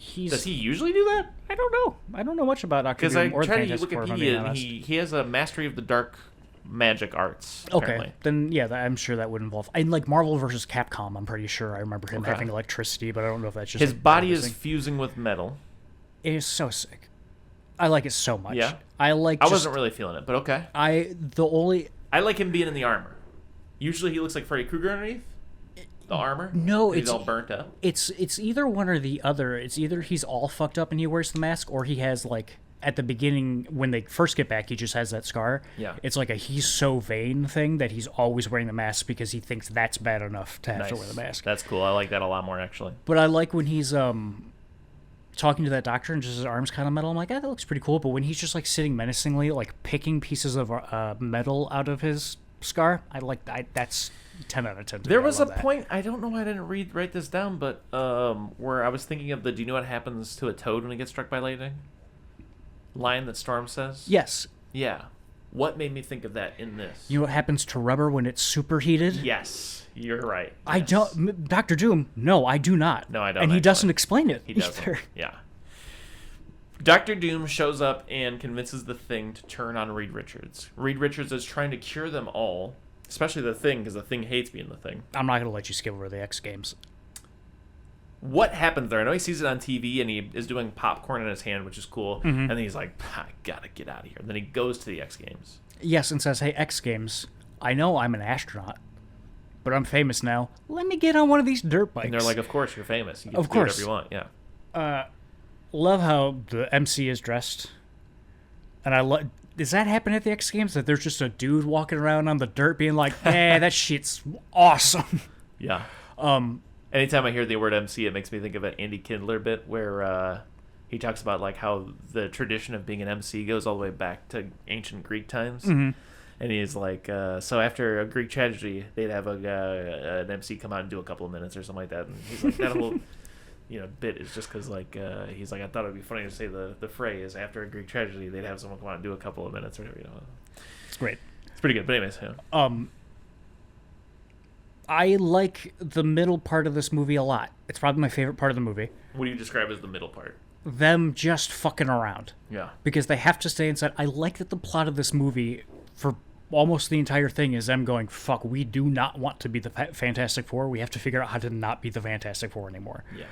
he usually do that?
I don't know. I don't know much about Dr. Doom or the Fantastic Four. Because I tried to
Wikipedia, he has a mastery of the dark magic arts.
Okay,
apparently.
Then I'm sure that would involve. And like Marvel versus Capcom, I'm pretty sure I remember him having electricity, but I don't know if that's just
his body is fusing with metal.
It is so sick. I like it so much.
Yeah,
I
wasn't really feeling it, but okay.
I
like him being in the armor. Usually, he looks like Freddy Krueger underneath the armor.
No,
he's all burnt up.
It's either one or the other. It's either he's all fucked up and he wears the mask, or he has like. At the beginning, when they first get back, he just has that scar.
Yeah.
It's like a he's so vain thing that he's always wearing the mask because he thinks that's bad enough to have to wear the mask.
That's cool. I like that a lot more, actually.
But I like when he's talking to that doctor and just his arm's kind of metal. I'm like, that looks pretty cool. But when he's just like sitting menacingly, like picking pieces of metal out of his Scar, that's 10 out of 10.
There was a point, I don't know why I didn't write this down, but where I was thinking of do you know what happens to a toad when it gets struck by lightning? Line that Storm says?
Yes.
Yeah. What made me think of that in this?
You know what happens to rubber when it's superheated?
Yes, you're right. Yes.
I don't... Dr. Doom, no, I do not.
No, I don't.
And he doesn't explain it either.
Doesn't. Yeah. Dr. Doom shows up and convinces the Thing to turn on Reed Richards. Reed Richards is trying to cure them all, especially the Thing, because the Thing hates being the Thing.
I'm not going to let you skip over the X Games.
What happens there? I know he sees it on TV and he is doing popcorn in his hand, which is cool. Mm-hmm. And then he's like, I gotta get out of here. And then he goes to the X Games.
Yes, and says, hey, X Games, I know I'm an astronaut, but I'm famous now. Let me get on one of these dirt bikes.
And they're like, of course, you're famous. You can do whatever you want. Yeah.
Love how the MC is dressed. And I love... Does that happen at the X Games? That there's just a dude walking around on the dirt being like, hey, that shit's awesome.
Yeah. Anytime I hear the word MC, it makes me think of an Andy Kindler bit where he talks about like how the tradition of being an MC goes all the way back to ancient Greek times. Mm-hmm. And he's like, so after a Greek tragedy, they'd have an MC come out and do a couple of minutes or something like that. And he's like, that whole bit is just because like he's like, I thought it'd be funny to say the phrase after a Greek tragedy, they'd have someone come out and do a couple of minutes or whatever.
It's great.
It's pretty good. But anyways, yeah.
I like the middle part of this movie a lot. It's probably my favorite part of the movie.
What do you describe as the middle part?
Them just fucking around.
Yeah.
Because they have to stay inside. I like that the plot of this movie, for almost the entire thing, is them going, fuck, we do not want to be the Fantastic Four. We have to figure out how to not be the Fantastic Four anymore. Yeah.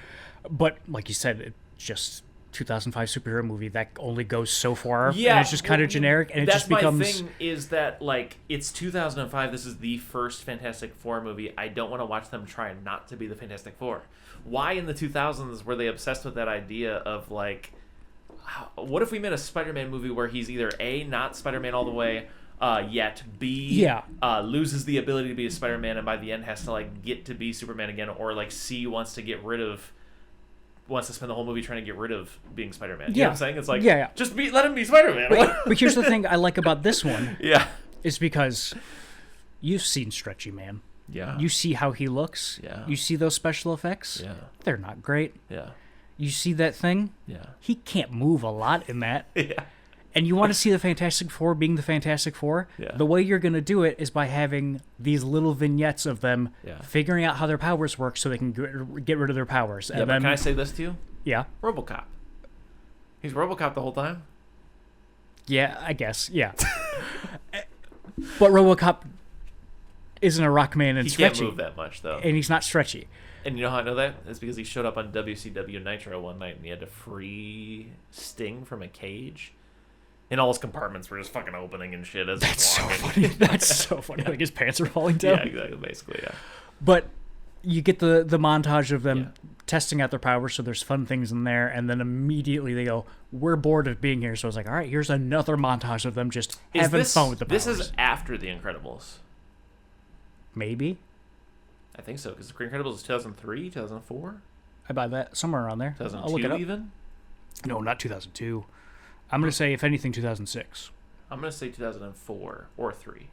But, like you said, it's just 2005 superhero movie that only goes so far. Yeah. And it's just kind of generic, and it just becomes...
That's my thing, is that, like, it's 2005. This is the first Fantastic Four movie. I don't want to watch them try not to be the Fantastic Four. Why in the 2000s were they obsessed with that idea of, like, what if we made a Spider-Man movie where he's either A, not Spider-Man all the way, yet B, loses the ability to be a Spider-Man and by the end has to, like, get to be Superman again, or, like, C wants to spend the whole movie trying to get rid of being Spider-Man. You know what I'm saying? It's like, just let him be Spider-Man.
But here's the thing I like about this one.
Yeah.
Is because you've seen Stretchy Man.
Yeah.
You see how he looks.
Yeah.
You see those special effects.
Yeah.
They're not great.
Yeah.
You see that thing.
Yeah.
He can't move a lot in that.
Yeah.
And you want to see the Fantastic Four being the Fantastic Four?
Yeah.
The way you're going to do it is by having these little vignettes of them figuring out how their powers work so they can get rid of their powers.
Yeah, and but can I say this to you?
Yeah.
RoboCop. He's RoboCop the whole time?
Yeah, I guess. Yeah. But RoboCop isn't a Rockman and stretchy.
He can't move that much, though.
And he's not stretchy.
And you know how I know that? It's because he showed up on WCW Nitro one night and he had to free Sting from a cage. And all his compartments were just fucking opening and shit as
That's so funny. That's so funny. Like his pants are falling down.
Yeah, exactly. Basically, yeah.
But you get the montage of them testing out their powers, so there's fun things in there, and then immediately they go, we're bored of being here. So it's like, all right, here's another montage of them just having fun with the powers.
This is after The Incredibles.
Maybe.
I think so, because The Incredibles is 2003, 2004?
I buy that. Somewhere around there.
2002
I'll look it up.
even?
No, not 2002. I'm going to say, if anything, 2006.
I'm going to say 2004 or 3.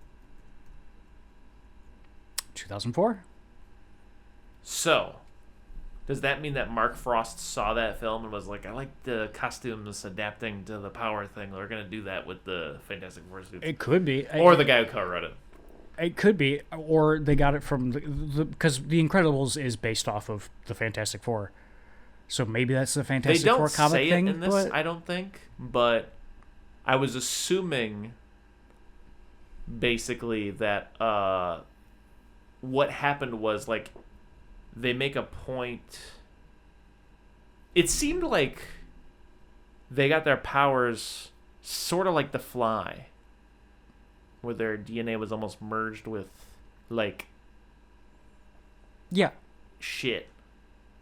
2004?
So, does that mean that Mark Frost saw that film and was like, I like the costumes adapting to the power thing. We're going to do that with the Fantastic Four suits.
It could be.
Or the guy who co-wrote it.
It could be. Or they got it from... Because The Incredibles is based off of the Fantastic Four. So maybe that's the Fantastic Four comic thing.
They don't say it in this, I don't think. But I was assuming, basically, that what happened was, like, they make a point... It seemed like they got their powers sort of like the Fly, where their DNA was almost merged with, like...
Yeah.
Shit.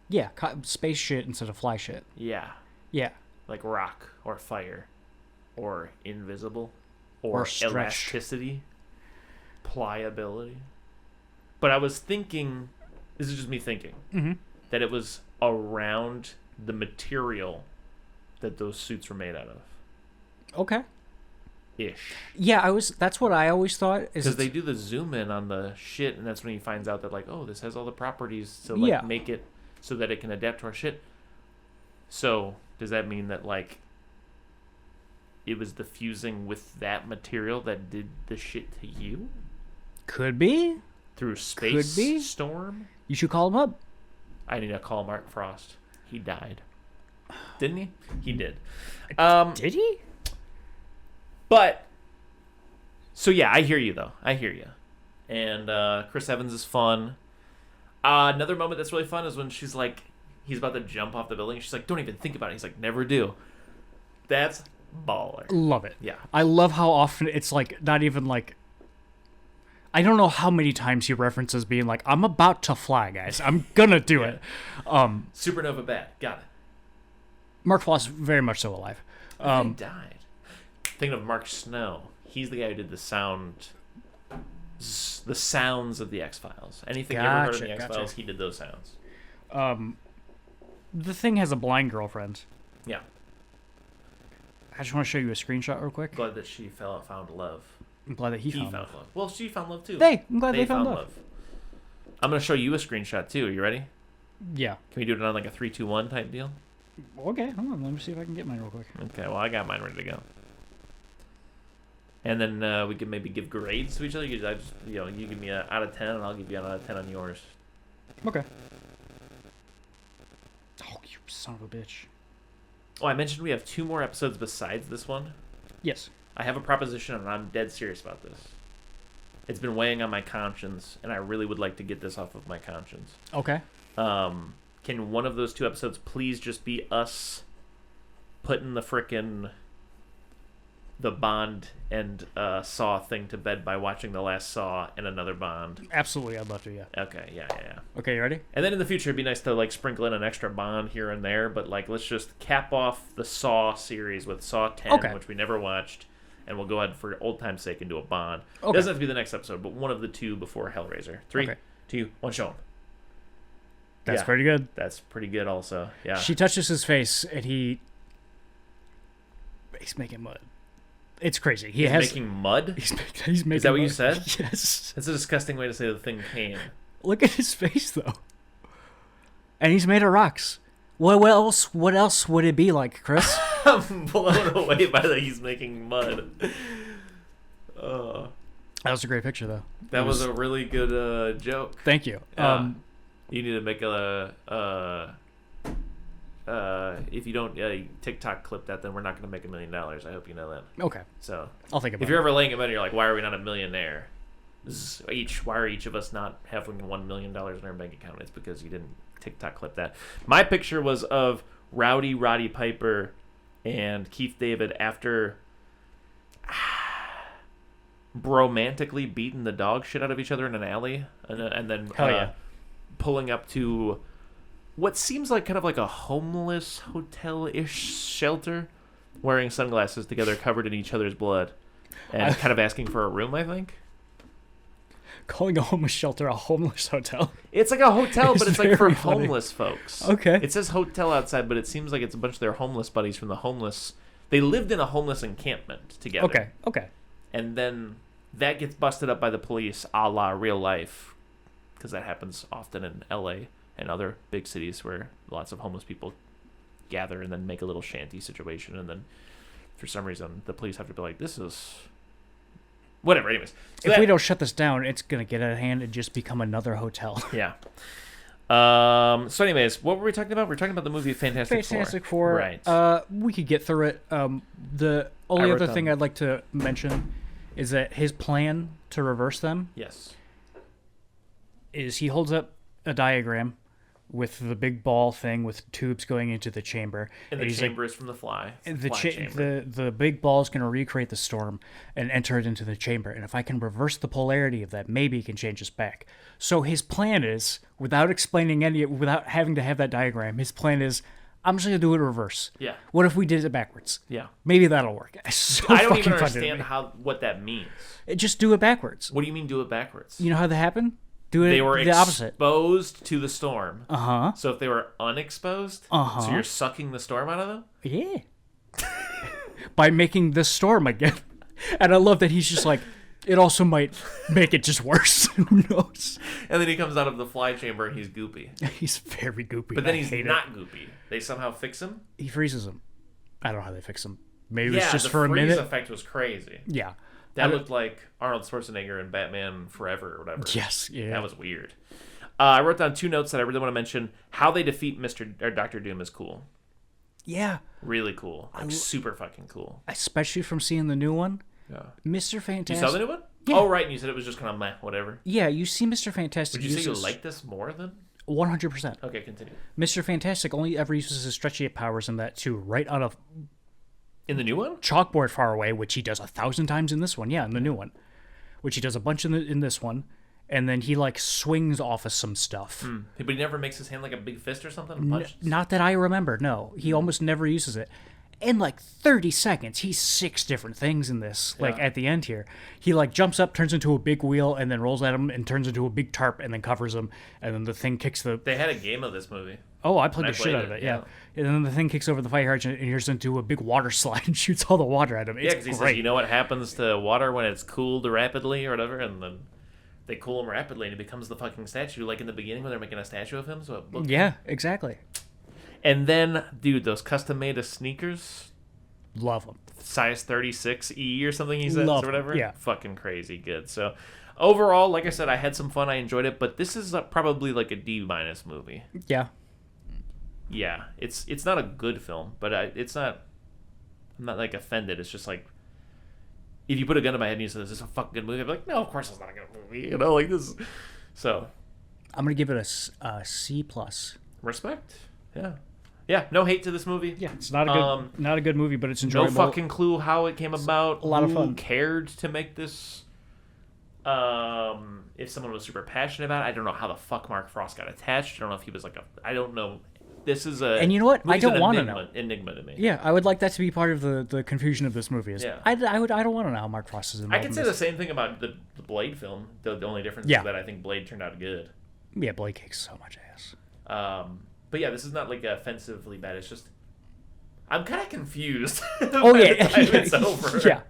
Yeah, space shit instead of fly shit.
Yeah.
Yeah.
Like rock or fire or invisible or elasticity, pliability. But I was thinking, this is just me thinking, that it was around the material that those suits were made out of.
Okay.
ish.
Yeah, that's what I always thought.
Because they do the zoom in on the shit, and that's when he finds out that, like, oh, this has all the properties to, like, make it so that it can adapt to our shit. So, does that mean that, like, it was the fusing with that material that did the shit to you?
Could be.
Through space storm?
You should call him up.
I need to call Mark Frost. He died. Didn't he? He did.
Did he?
But, so yeah, I hear you, though. I hear you. And Chris Evans is fun. Another moment that's really fun is when she's like, he's about to jump off the building. She's like, don't even think about it. He's like, never do. That's baller.
Love it.
Yeah.
I love how often it's like, not even like, I don't know how many times he references being like, I'm about to fly, guys. I'm gonna do it.
Supernova bat. Got it.
Mark Frost very much so alive.
He died. Thinking of Mark Snow. He's the guy who did the sounds of the X-Files. Anything you ever heard of the X-Files, he did those sounds.
The Thing has a blind girlfriend.
Yeah.
I just want to show you a screenshot real quick.
Glad that she found love.
I'm glad that he found
love. Well, she found love too.
I'm glad they found love.
I'm going to show you a screenshot too. Are you ready?
Yeah.
Can we do it on like a 3, 2, 1 type deal?
Okay, hold on. Let me see if I can get mine real quick.
Okay, well, I got mine ready to go. And then we can maybe give grades to each other. You give me an out of 10, and I'll give you an out of 10 on yours.
Okay. Oh, you son of a bitch.
Oh, I mentioned we have 2 more episodes besides this one.
Yes. I
have a proposition, and I'm dead serious about this. It's been weighing on my conscience, and I really would like to get this off of my conscience.
Okay.
Can one of those 2 episodes please just be us putting the Bond and Saw thing to bed by watching the last Saw and another Bond?
Absolutely, I'd love to, yeah.
Okay, yeah.
Okay, you ready?
And then in the future, it'd be nice to, like, sprinkle in an extra Bond here and there, but, like, let's just cap off the Saw series with Saw 10, which we never watched, and we'll go ahead for old time's sake and do a Bond. Okay. It doesn't have to be the next episode, but one of the 2 before Hellraiser. 3, 2, 1, show him.
That's pretty good.
That's pretty good also, yeah.
She touches his face, and he's making mud. It's crazy. He's
making mud?
He's making
Is that what
mud.
you said?
Yes.
That's a disgusting way to say the thing came.
Look at his face, though. And he's made of rocks. What else would it be like, Chris?
I'm blown away by that he's making mud.
That was a great picture, though.
That was a really good joke.
Thank you.
You need to make if you don't TikTok clip that, then we're not going to make $1 million. I hope you know that.
Okay.
So
I'll think about it.
If you're ever laying in bed and you're like, why are we not a millionaire? Why are each of us not having $1 million in our bank account? It's because you didn't TikTok clip that. My picture was of Rowdy Roddy Piper and Keith David after romantically beating the dog shit out of each other in an alley, and then pulling up to what seems like kind of like a homeless hotel-ish shelter, wearing sunglasses together, covered in each other's blood, and kind of asking for a room, I think.
Calling a homeless shelter a homeless hotel.
It's like a hotel, but it's like for homeless folks.
Okay.
It says hotel outside, but it seems like it's a bunch of their homeless buddies from the homeless. They lived in a homeless encampment together.
Okay.
And then that gets busted up by the police, a la real life, because that happens often in L.A. and other big cities where lots of homeless people gather and then make a little shanty situation, and then for some reason the police have to be like, this is whatever. Anyways,
if we don't shut this down, it's gonna get out of hand and just become another hotel.
Yeah. So anyways, what were we talking about? We were talking about the movie Fantastic
Four.
Right.
We could get through it. The only other thing I'd like to mention is that his plan to reverse them is he holds up a diagram with the big ball thing with tubes going into the chamber.
And the chamber is from the fly.
The big ball is going to recreate the storm and enter it into the chamber. And if I can reverse the polarity of that, maybe it can change us back. So his plan is, without having to have that diagram, his plan is, I'm just going to do it in reverse.
Yeah.
What if we did it backwards?
Yeah.
Maybe that'll work. So
I don't even understand what that means.
Just do it backwards.
What do you mean do it backwards?
You know how that happened? They
were
the opposite.
Exposed to the storm.
Uh-huh.
So if they were unexposed, so you're sucking the storm out of them?
Yeah. By making the storm again. And I love that he's just like, it also might make it just worse. Who knows?
And then he comes out of the fly chamber and he's goopy.
He's very goopy.
But then he's not goopy. They somehow fix him?
He freezes him. I don't know how they fix him. Maybe it was just for a minute.
The freeze effect was crazy.
Yeah.
That looked like Arnold Schwarzenegger in Batman Forever or whatever.
Yes, yeah.
That was weird. I wrote down 2 notes that I really want to mention. How they defeat Dr. Doom is cool.
Yeah.
Really cool. Like, super fucking cool.
Especially from seeing the new one.
Yeah.
Mr. Fantastic.
You saw the new one? Yeah. Oh, right. And you said it was just kind of meh, whatever.
Yeah, you see Mr. Fantastic.
Would you say you like this more than?
100%.
Okay, continue.
Mr. Fantastic only ever uses his stretchy powers in that too, right on a...
In the new one?
Chalkboard far away, which he does 1,000 times in this one. Yeah, in the new one. Which he does a bunch in this one. And then he, like, swings off of some stuff.
But he never makes his hand like a big fist or something?
Not that I remember, no. He almost never uses it. In, like, 30 seconds, he's 6 different things in this. Like, at the end here. He, like, jumps up, turns into a big wheel, and then rolls at him, and turns into a big tarp, and then covers him. And then the thing kicks the...
They had a game of this movie.
Oh, I played the shit out of it, yeah. And then the thing kicks over the fire hydrant and turns into a big water slide and shoots all the water at him. It's
because he says, you know what happens to water when it's cooled rapidly or whatever? And then they cool him rapidly and he becomes the fucking statue, like in the beginning when they're making a statue of him. So
yeah, exactly.
And then, dude, those custom-made sneakers.
Love them.
Size 36E or something he says or whatever.
Yeah.
Fucking crazy good. So overall, like I said, I had some fun. I enjoyed it. But this is probably like a D- movie.
Yeah.
Yeah, it's not a good film, but it's not. I'm not like offended. It's just like, if you put a gun in my head and you say, "Is this a fucking good movie?" I'm like, no, of course it's not a good movie. You know, like this. So,
I'm gonna give it a C+.
Respect. Yeah. Yeah. No hate to this movie.
Yeah, it's not a good movie, but it's enjoyable.
No fucking clue how it came about.
A lot of fun.
Who cared to make this? If someone was super passionate about it, I don't know how the fuck Mark Frost got attached. I don't know if he was like I don't know. This is a...
And you know what? I don't want to know.
Enigma to me.
Yeah, I would like that to be part of the confusion of this movie. I don't want to know how Mark Frost is involved.
I can say the same thing about the Blade film. The only difference is that I think Blade turned out good.
Yeah, Blade kicks so much ass.
But yeah, this is not like offensively bad. It's just... I'm kind of confused.
Oh, yeah.
It's over.
Yeah.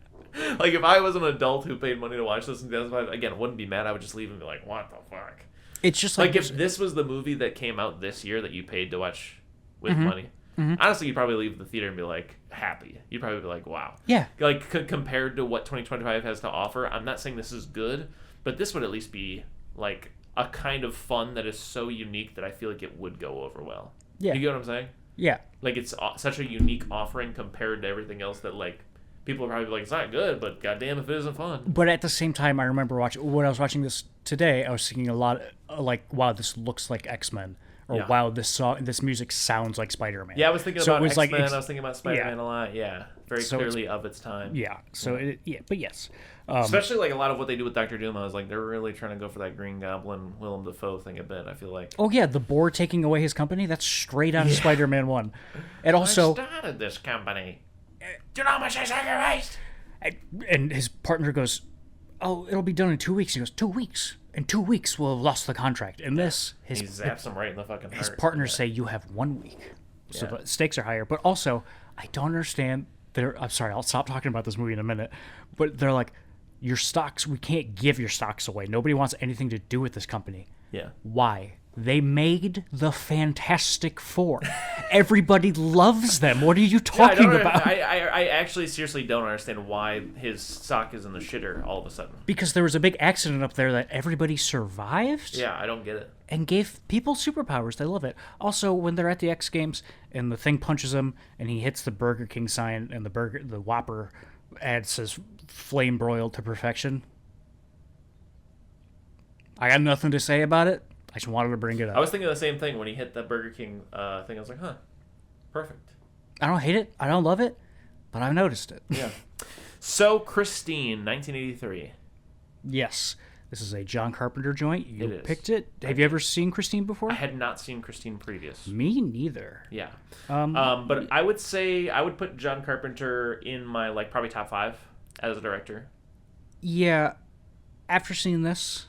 Like, if I was an adult who paid money to watch this in 2005, again, I wouldn't be mad. I would just leave and be like, what the fuck?
It's just like
if this was the movie that came out this year that you paid to watch with money, honestly, you'd probably leave the theater and be like happy. You'd probably be like, wow.
Yeah.
Like compared to what 2025 has to offer, I'm not saying this is good, but this would at least be like a kind of fun that is so unique that I feel like it would go over well.
Yeah.
You get what I'm saying?
Yeah.
Like it's such a unique offering compared to everything else that like people are probably like, it's not good, but goddamn if it isn't fun.
But at the same time, I remember when I was watching this today, I was thinking a lot like, wow, this looks like X-Men. Or wow, this music sounds like Spider-Man.
Yeah, I was thinking about X-Men. I was thinking about Spider-Man a lot. Yeah, very clearly of its time.
Yeah. So but yes.
Especially like a lot of what they do with Dr. Doom, I was like, they're really trying to go for that Green Goblin, Willem Dafoe thing a bit. I feel like.
Oh yeah, the boar taking away his company. That's straight out of Spider-Man 1. And also,
I started this company. Do you know how much I sacrificed?
And his partner goes, "Oh, it'll be done in 2 weeks." He goes, 2 weeks. In 2 weeks, we'll have lost the contract. And this,
he zaps him right in the fucking heart.
His partners say you have 1 week, so the stakes are higher. But also, I don't understand. I'm sorry, I'll stop talking about this movie in a minute. But they're like, your stocks. We can't give your stocks away. Nobody wants anything to do with this company.
Yeah.
Why? They made the Fantastic Four. Everybody loves them. What are you talking about?
I actually seriously don't understand why his stock is in the shitter all of a sudden.
Because there was a big accident up there that everybody survived.
Yeah, I don't get it.
And gave people superpowers. They love it. Also, when they're at the X Games and the thing punches him and he hits the Burger King sign and the Whopper ad says flame broiled to perfection. I got nothing to say about it. I just wanted to bring it up.
I was thinking the same thing when he hit the Burger King thing. I was like, huh, perfect.
I don't hate it. I don't love it, but I've noticed it.
Yeah. So, Christine, 1983.
Yes. This is a John Carpenter joint. You picked it. Have you ever seen Christine before?
I had not seen Christine previous.
Me neither.
Yeah. But I would say I would put John Carpenter in my like probably top 5 as a director.
Yeah. After seeing this,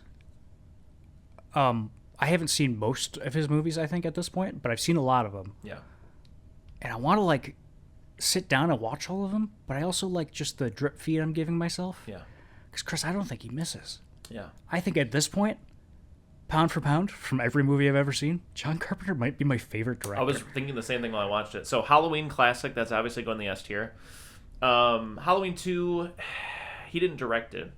I haven't seen most of his movies, I think, at this point, but I've seen a lot of them.
Yeah.
And I want to, like, sit down and watch all of them, but I also like just the drip feed I'm giving myself.
Yeah.
Because Chris, I don't think he misses.
Yeah.
I think at this point, pound for pound, from every movie I've ever seen, John Carpenter might be my favorite director.
I was thinking the same thing while I watched it. So Halloween classic, that's obviously going the S tier. Halloween 2, he didn't direct it.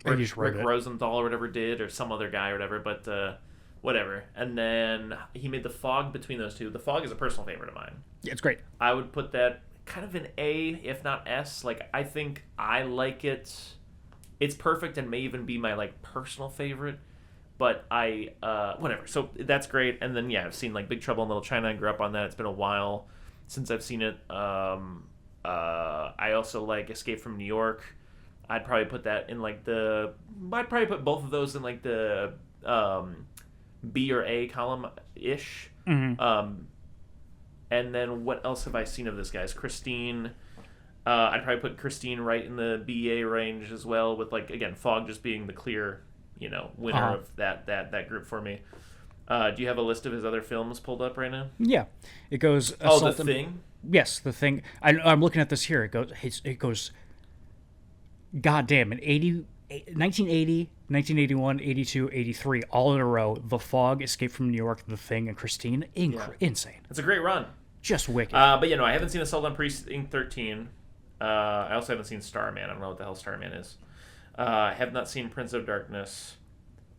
Rick Rosenthal or whatever did, or some other guy or whatever, but whatever. And then he made The Fog between those two. The Fog is a personal favorite of mine.
Yeah, it's great.
I would put that kind of an A, if not S. Like, I think I like it. It's perfect and may even be my, like, personal favorite. But whatever. So that's great. And then, yeah, I've seen, like, Big Trouble in Little China. I grew up on that. It's been a while since I've seen it. I also like Escape from New York. I'd probably put that in, like, I'd probably put both of those in, like, the B or A column-ish.
Mm-hmm.
And then what else have I seen of this guy's? Christine. I'd probably put Christine right in the B-A range as well, with, like, again, Fog just being the clear, winner of that group for me. Do you have a list of his other films pulled up right now?
Yeah. It goes...
The Thing?
Yes, The Thing. I'm looking at this here. It goes... Goddamn, in 1980, 1981, 82, 83, all in a row, The Fog, Escape from New York, The Thing, and Christine. Insane.
It's a great run.
Just wicked.
But, I haven't seen Assault on Precinct 13. I also haven't seen Starman. I don't know what the hell Starman is. I have not seen Prince of Darkness.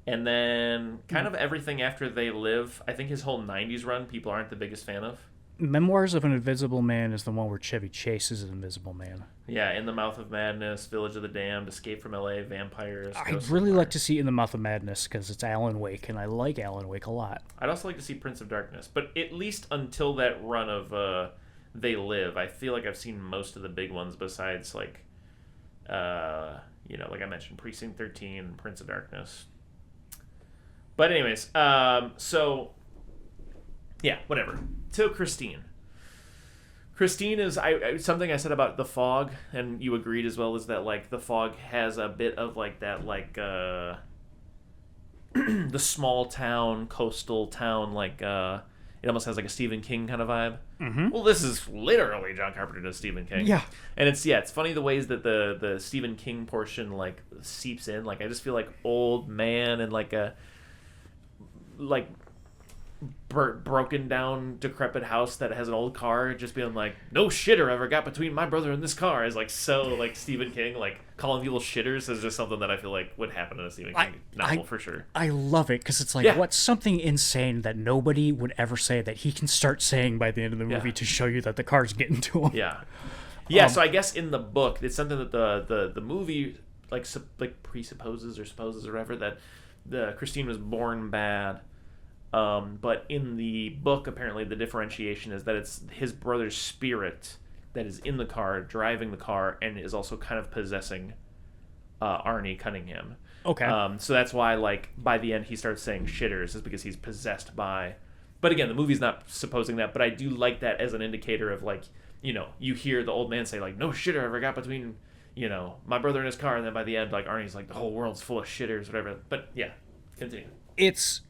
And then kind of everything after They Live. I think his whole 90s run, people aren't the biggest fan of.
Memoirs of an Invisible Man is the one where Chevy Chase is an invisible man.
Yeah, In the Mouth of Madness, Village of the Damned, Escape from L.A., Vampires.
I'd really like to see In the Mouth of Madness because it's Alan Wake, and I like Alan Wake a lot.
I'd also like to see Prince of Darkness, but at least until that run of They Live, I feel like I've seen most of the big ones besides, like, like I mentioned, Precinct 13, Prince of Darkness. But anyways, so... yeah, whatever. To Christine. Christine is something I said about The Fog, and you agreed as well, is that, like, The Fog has a bit of, like, that, like, the small town, coastal town, like, it almost has, like, a Stephen King kind of vibe.
Mm-hmm.
Well, this is literally John Carpenter does Stephen King.
Yeah.
And it's funny the ways that the Stephen King portion, like, seeps in. Like, I just feel like old man and, like, a... like broken down decrepit house that has an old car, just being like, no shitter ever got between my brother and this car, is like so like Stephen King. Like, calling people shitters is just something that I feel like would happen in a Stephen King novel for sure.
I love it because it's like, what's something insane that nobody would ever say that he can start saying by the end of the movie to show you that the car's getting to him.
So I guess in the book it's something that the movie like presupposes or supposes or whatever, that the Christine was born bad. But in the book, apparently, the differentiation is that it's his brother's spirit that is in the car, driving the car, and is also kind of possessing Arnie Cunningham.
Okay.
So that's why, like, by the end, he starts saying shitters, is because he's possessed by... But again, the movie's not supposing that, but I do like that as an indicator of, like, you hear the old man say, like, no shitter ever got between, my brother and his car, and then by the end, like, Arnie's like, the whole world's full of shitters, whatever. But, yeah, continue.
It's...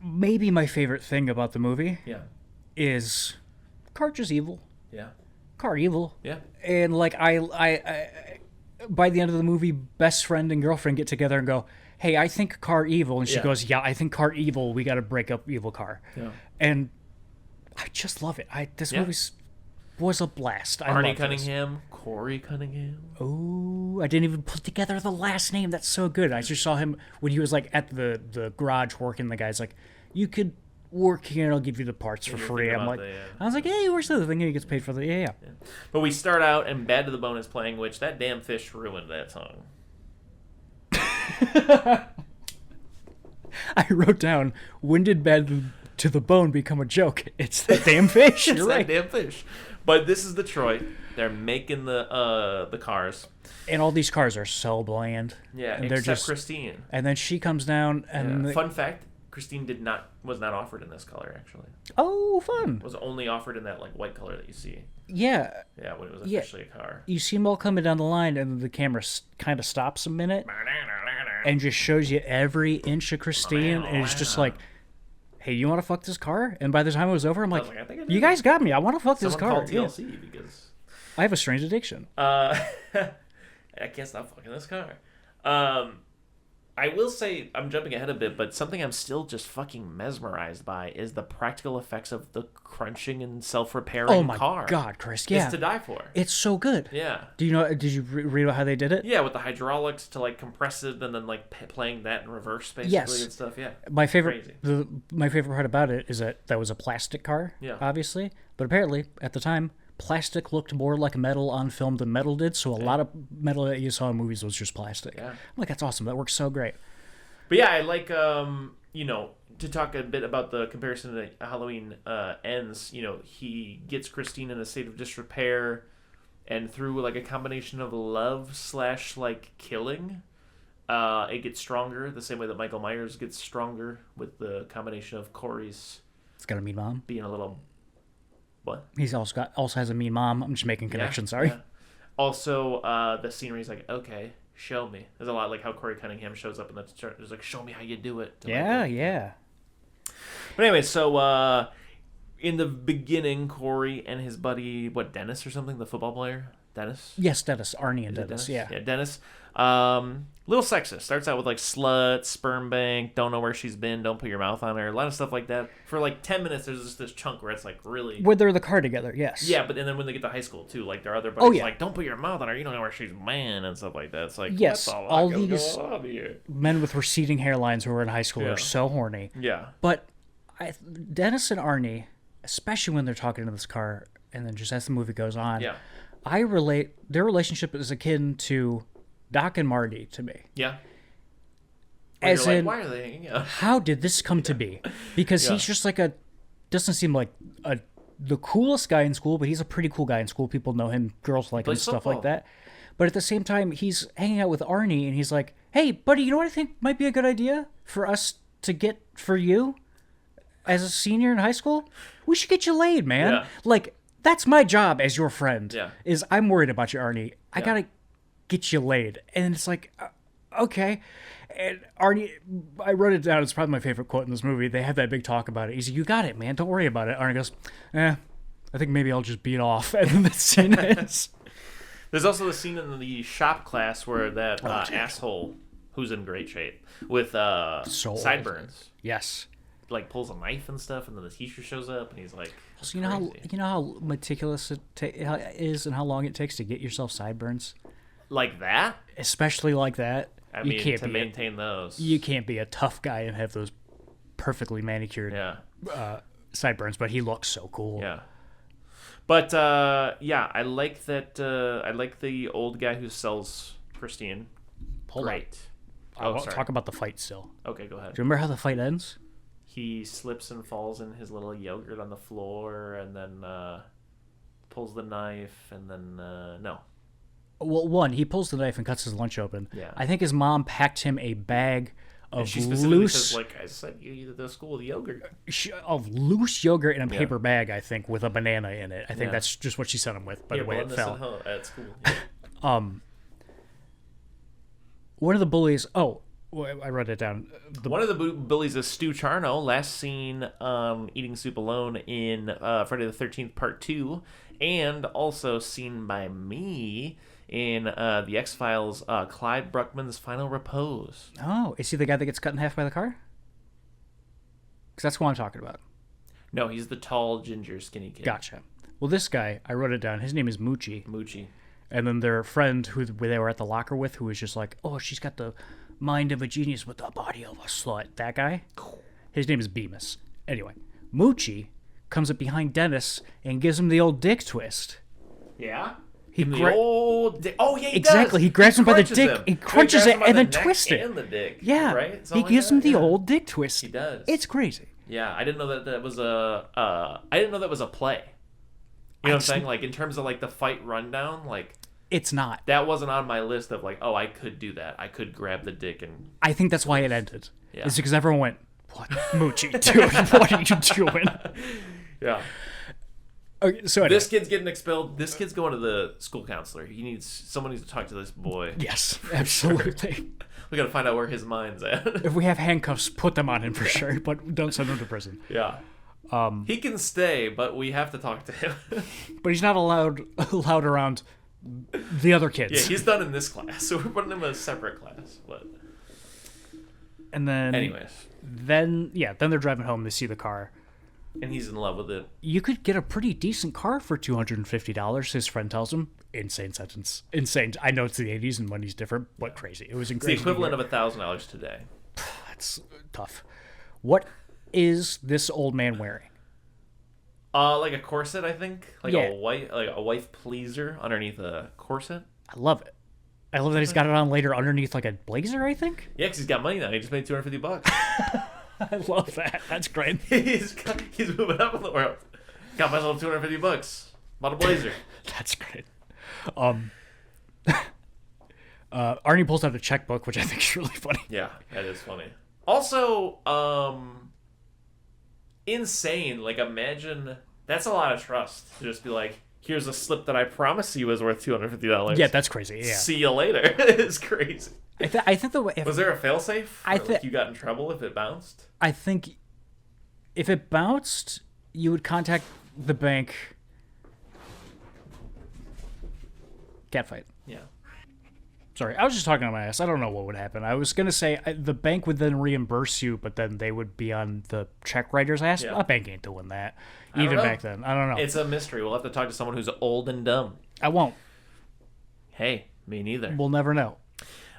maybe my favorite thing about the movie is car just evil.
Yeah.
Car evil.
Yeah.
And, like, I by the end of the movie, best friend and girlfriend get together and go, hey, I think car evil. And she goes, yeah, I think car evil. We got to break up evil car.
Yeah.
And I just love it. This movie was a blast.
Arnie Cunningham, Corey Cunningham.
Oh, I didn't even put together the last name. That's so good. I just saw him when he was, like, at the garage working. The guy's like, you could work here and I'll give you the parts for free. I'm like, I was like, hey, where's the thing? He gets paid for the yeah.
But we start out and Bad to the Bone is playing, which that damn fish ruined that song.
I wrote down, when did Bad to the Bone become a joke? It's that damn fish.
It's that damn fish. But this is Detroit. They're making the cars.
And all these cars are so bland.
Yeah,
and
except
they're just,
Christine.
And then she comes down and...
Fun fact, Christine was not offered in this color, actually.
Oh, fun.
Was only offered in that, like, white color that you see.
Yeah.
Yeah, when it was officially a car.
You see them all coming down the line, and the camera kind of stops a minute and just shows you every inch of Christine, and it's just like, hey, you want to fuck this car? And by the time it was over, I'm like, I you guys got me. I want to fuck this car.
Called TLC because
I have a strange addiction.
I can't stop fucking this car. I will say, I'm jumping ahead a bit, but something I'm still just fucking mesmerized by is the practical effects of the crunching and self-repairing car.
Oh my God, Chris, yeah.
It's to die for.
It's so good.
Yeah.
Did you read about how they did it?
Yeah, with the hydraulics to like compress it and then like playing that in reverse basically and stuff, yeah.
My favorite part about it is that was a plastic car, obviously, but apparently at the time plastic looked more like metal on film than metal did, so a lot of metal that you saw in movies was just plastic. Yeah. I'm like, that's awesome. That works so great.
But yeah, I like, to talk a bit about the comparison to Halloween Ends, he gets Christine in a state of disrepair, and through like a combination of love / like killing, it gets stronger the same way that Michael Myers gets stronger with the combination of Corey's.
It's got a mean mom.
Being a little... What?
He's also has a mean mom. I'm just making connections. Sorry. Yeah.
Also, the scene where he's like, "Okay, show me." There's a lot like how Corey Cunningham shows up in the church. He's like, "Show me how you do it."
Yeah.
But anyway, so in the beginning, Corey and his buddy, Dennis or something, the football player, Dennis.
Yes, Dennis, Arnie and Dennis. Yeah,
Dennis. Little sexist. Starts out with like slut, sperm bank, don't know where she's been, don't put your mouth on her, a lot of stuff like that. For like 10 minutes, there's just this chunk where it's like really...
Where they're in the car together, yes.
Yeah, but and then when they get to high school too, like their other buddies like, don't put your mouth on her, you don't know where she's been, and stuff like that. It's like,
yes, all these
here.
Men with receding hairlines who are in high school are so horny.
Yeah.
But Dennis and Arnie, especially when they're talking in this car, and then just as the movie goes on, I relate, their relationship is akin to Doc and Marty to me.
Yeah.
As in,
why are they hanging out?
How did this come to be? Because he's just like doesn't seem like the coolest guy in school, but he's a pretty cool guy in school. People know him, girls like him, stuff like that. But at the same time, he's hanging out with Arnie, and he's like, hey, buddy, you know what I think might be a good idea for us to get for you as a senior in high school? We should get you laid, man. Yeah. Like, that's my job as your friend, is I'm worried about you, Arnie. I got to get you laid. And it's like, okay. And Arnie, I wrote it down. It's probably my favorite quote in this movie. They have that big talk about it. He's like, you got it, man. Don't worry about it. Arnie goes, I think maybe I'll just beat off. And then the scene ends.
There's also the scene in the shop class where that asshole, who's in great shape, with sideburns.
Yes.
Like pulls a knife and stuff, and then the teacher shows up, and he's like,
so you know how meticulous it is and how long it takes to get yourself sideburns?
Like that?
Especially like that.
I mean, to maintain those.
You can't be a tough guy and have those perfectly manicured sideburns, but he looks so cool.
Yeah. But, I like that, I like the old guy who sells Christine. Great.
I want to talk about the fight still.
Okay, go ahead.
Do you remember how the fight ends?
He slips and falls in his little yogurt on the floor, and then pulls the knife, and then, no.
Well, one, he pulls the knife and cuts his lunch open.
Yeah.
I think his mom packed him a bag of
she specifically says, like I said, you eat at the school with yogurt.
Of loose yogurt in a paper bag, I think, with a banana in it. I think that's just what she sent him with, by the way it fell.
At school.
One of the bullies... Oh, I wrote it down.
One of the bullies is Stu Charno, last seen eating soup alone in Friday the 13th Part 2, and also seen by me in the X-Files, Clyde Bruckman's Final Repose.
Oh, is he the guy that gets cut in half by the car? Because that's what I'm talking about.
No, he's the tall, ginger, skinny kid.
Gotcha. Well, this guy, I wrote it down. His name is Moochie.
Moochie.
And then their friend who they were at the locker with, who was just like, oh, she's got the mind of a genius with the body of a slut. That guy? His name is Bemis. Anyway, Moochie comes up behind Dennis and gives him the old dick twist.
Yeah?
The
old dick. Oh, yeah, he
exactly.
does.
He grabs him by the dick. He crunches it and then twists it.
And the dick.
Yeah.
Right?
He gives him the old dick twist.
He does.
It's crazy.
Yeah, I didn't know that was a. I didn't know that was a play. You know what I'm saying? Like in terms of like the fight rundown, like.
It's not.
That wasn't on my list of like, oh, I could do that. I could grab the dick and.
I think that's why it ended. Yeah. It's because everyone went, "What, Moochie, dude? What are you doing?"
Yeah.
Okay, so anyway.
This kid's getting expelled. This kid's going to the school counselor. Someone needs to talk to this boy.
Yes, absolutely.
Sure. We got to find out where his mind's at.
If we have handcuffs, put them on him for sure, but don't send him to prison.
Yeah. He can stay, but we have to talk to him.
But he's not allowed around the other kids.
Yeah, he's done in this class, so we're putting him in a separate class. But
and then,
anyways,
then they're driving home. They see the car.
And he's in love with it.
You could get a pretty decent car for $250, his friend tells him. Insane sentence. Insane. I know it's the 80s and money's different, but crazy. It was incredible.
It's the equivalent of $1,000 today.
That's tough. What is this old man wearing?
Like a corset, I think. Like a wife pleaser underneath a corset.
I love it. I love that he's got it on later underneath like a blazer, I think.
Yeah, because he's got money now. He just made $250.
I love that. That's great.
he's moving up in the world. Got myself $250. Bought a blazer.
That's great. Arnie pulls out a checkbook, which I think is really funny.
Yeah, that is funny. Also, insane. Like, imagine that's a lot of trust to just be like, here's a slip that I promise you is worth $250.
Yeah, that's crazy. Yeah.
See you later. It's crazy.
I think
was there a failsafe? Like you got in trouble if it bounced?
I think if it bounced, you would contact the bank. Catfight.
Yeah.
Sorry, I was just talking on my ass. I don't know what would happen. I was going to say the bank would then reimburse you, but then they would be on the check writer's ass. Yeah. A bank ain't doing that. Even back then. I don't know.
It's a mystery. We'll have to talk to someone who's old and dumb.
I won't.
Hey, me neither.
We'll never know.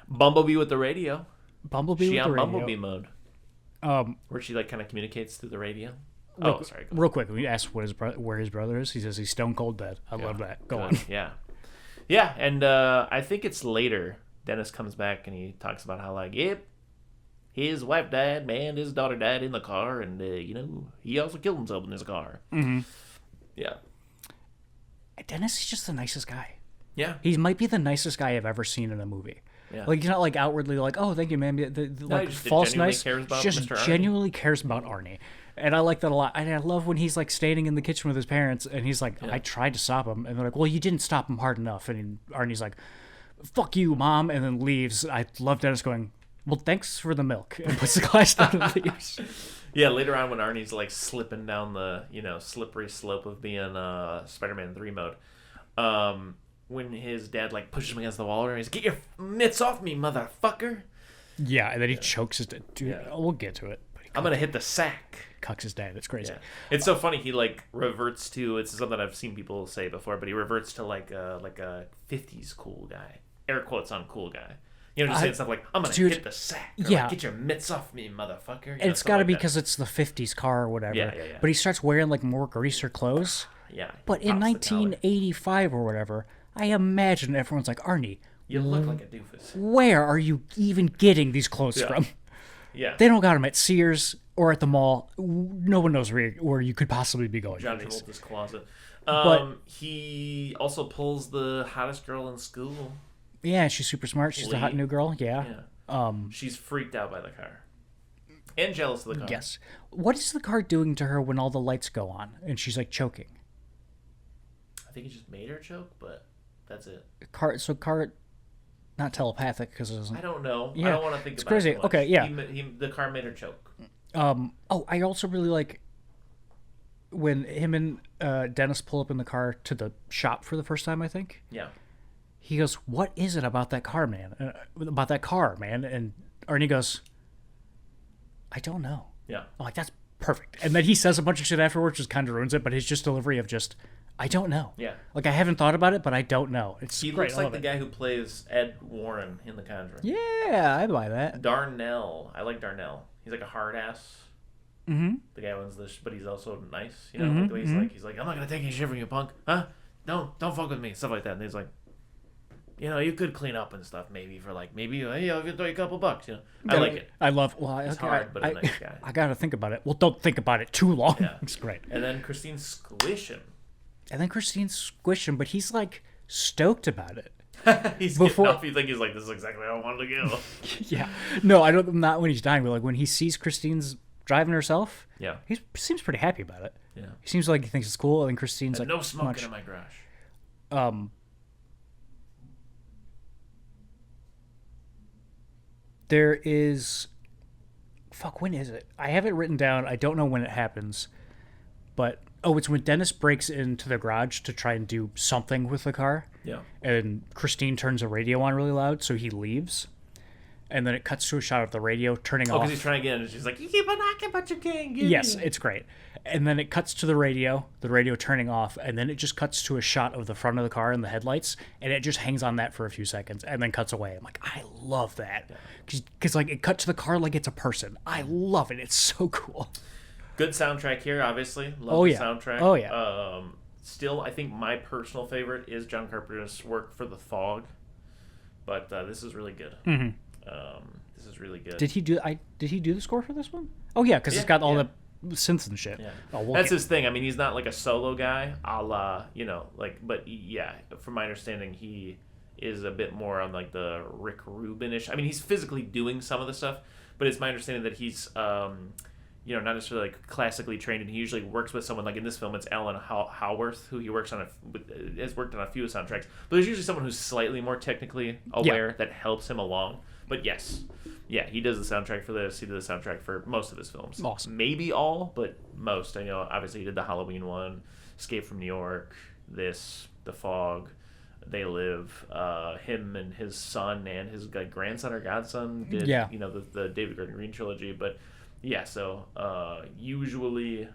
Bumblebee with the radio.
Bumblebee with the radio.
She on Bumblebee mode. Where she like kind of communicates through the radio. Sorry.
Real quick, we asked where his brother is. He says he's stone cold dead. I love that. Go on.
Yeah. Yeah, and I think it's later. Dennis comes back and he talks about how like, yep, his wife died, man, his daughter died in the car, and he also killed himself in his car.
Mm-hmm.
Yeah.
Dennis is just the nicest guy.
Yeah.
He might be the nicest guy I've ever seen in a movie.
Yeah.
Like, he's not like outwardly like, oh, thank you, man. Like false nice. He just genuinely cares about Arnie. And I like that a lot. And I love when he's like standing in the kitchen with his parents and he's like, I tried to stop him. And they're like, well, you didn't stop him hard enough. And Arnie's like, fuck you, Mom. And then leaves. I love Dennis going, well, thanks for the milk. And puts the glass down and leaves.
Yeah, later on when Arnie's like slipping down the, slippery slope of being Spider-Man 3 mode. When his dad like pushes him against the wall and he's like, get your mitts off me, motherfucker.
Yeah, and then he chokes his dad. Dude, we'll get to it.
I'm going to hit the sack.
Cucks his dad. It's crazy.
Yeah. It's so funny. He like reverts to, it's something I've seen people say before, but he reverts to like a 50s cool guy. Air quotes on cool guy. Just saying stuff like, I'm going to hit the sack. Or like, get your mitts off me, motherfucker.
It's got to be because it's the 50s car or whatever.
Yeah.
But he starts wearing like more greaser clothes.
Yeah.
But in 1985 or whatever, I imagine everyone's like, Arnie,
you look like a doofus.
Where are you even getting these clothes from?
Yeah.
They don't got them at Sears or at the mall. No one knows where you could possibly be going.
John Travolta's closet. But he also pulls the hottest girl in school.
Yeah, she's super smart. She's the hot new girl. Yeah.
She's freaked out by the car. And jealous of the car.
Yes. What is the car doing to her when all the lights go on and she's like choking?
I think it just made her choke, but that's it.
Car, not telepathic because it doesn't.
I don't know.
Yeah.
I don't want to think
it's
about
crazy.
it. It's
crazy. Okay,
yeah. The car made her choke.
I also really like when him and Dennis pull up in the car to the shop for the first time, I think.
Yeah.
He goes, what is it about that car, man? And Arnie goes, I don't know.
Yeah.
I'm like, that's perfect. And then he says a bunch of shit afterwards, just kind of ruins it, but his just delivery of just, I don't know.
Yeah.
Like, I haven't thought about it, but I don't know.
He looks like the guy who plays Ed Warren in The Conjuring.
Yeah, I buy that.
Darnell. I like Darnell. He's like a hard ass.
Mm-hmm.
The guy owns this, but he's also nice. Like the way he's like, I'm not gonna take any shit from you, punk. Huh? Don't fuck with me. Stuff like that. And he's like, you could clean up and stuff maybe for like hey, I'll throw you a couple bucks. I like it.
I love.
It's hard, but a nice guy.
I gotta think about it. Well, don't think about it too long.
Yeah.
It's great.
And then Christine squish him,
but he's like stoked about it.
He's getting off. He's like, this is exactly how I wanted to go.
Yeah. No, I don't. Not when he's dying, but like when he sees Christine's driving herself.
Yeah.
He seems pretty happy about it.
Yeah.
He seems like he thinks it's cool. And Christine's like,
no smoking in my garage.
There is... Fuck, when is it? I have it written down. I don't know when it happens. But, it's when Dennis breaks into the garage to try and do something with the car.
Yeah.
And Christine turns the radio on really loud, so he leaves. And then it cuts to a shot of the radio turning off.
Oh, because he's trying again, and she's like, you keep on knocking, but you can't get
Yes,
me.
it's great. And then it cuts to the radio turning off, and then it just cuts to a shot of the front of the car and the headlights, and it just hangs on that for a few seconds, and then cuts away. I'm like, I love that. Because, like, it cut to the car like it's a person. I love it. It's so cool.
Good soundtrack here, obviously. Love the soundtrack.
Oh, yeah.
Still, I think my personal favorite is John Carpenter's work for The Fog, but this is really good.
Mm-hmm.
This is really good.
Did he do the score for this one? Oh, yeah, because it's got all the synths and shit.
Yeah. That's his thing. I mean, he's not like a solo guy, a la, but yeah, from my understanding, he is a bit more on like the Rick Rubin-ish. I mean, he's physically doing some of the stuff, but it's my understanding that he's, not necessarily like classically trained, and he usually works with someone. Like in this film, it's Alan Howarth, who he works on has worked on a few soundtracks. But there's usually someone who's slightly more technically aware that helps him along. But yes, he does the soundtrack for this. He did the soundtrack for most of his films.
Awesome.
Maybe all, but most. I know, obviously, he did the Halloween one, Escape from New York, this, The Fog, They Live. Him and his son and his grandson or godson did, the David Gordon Green trilogy. But yeah, so usually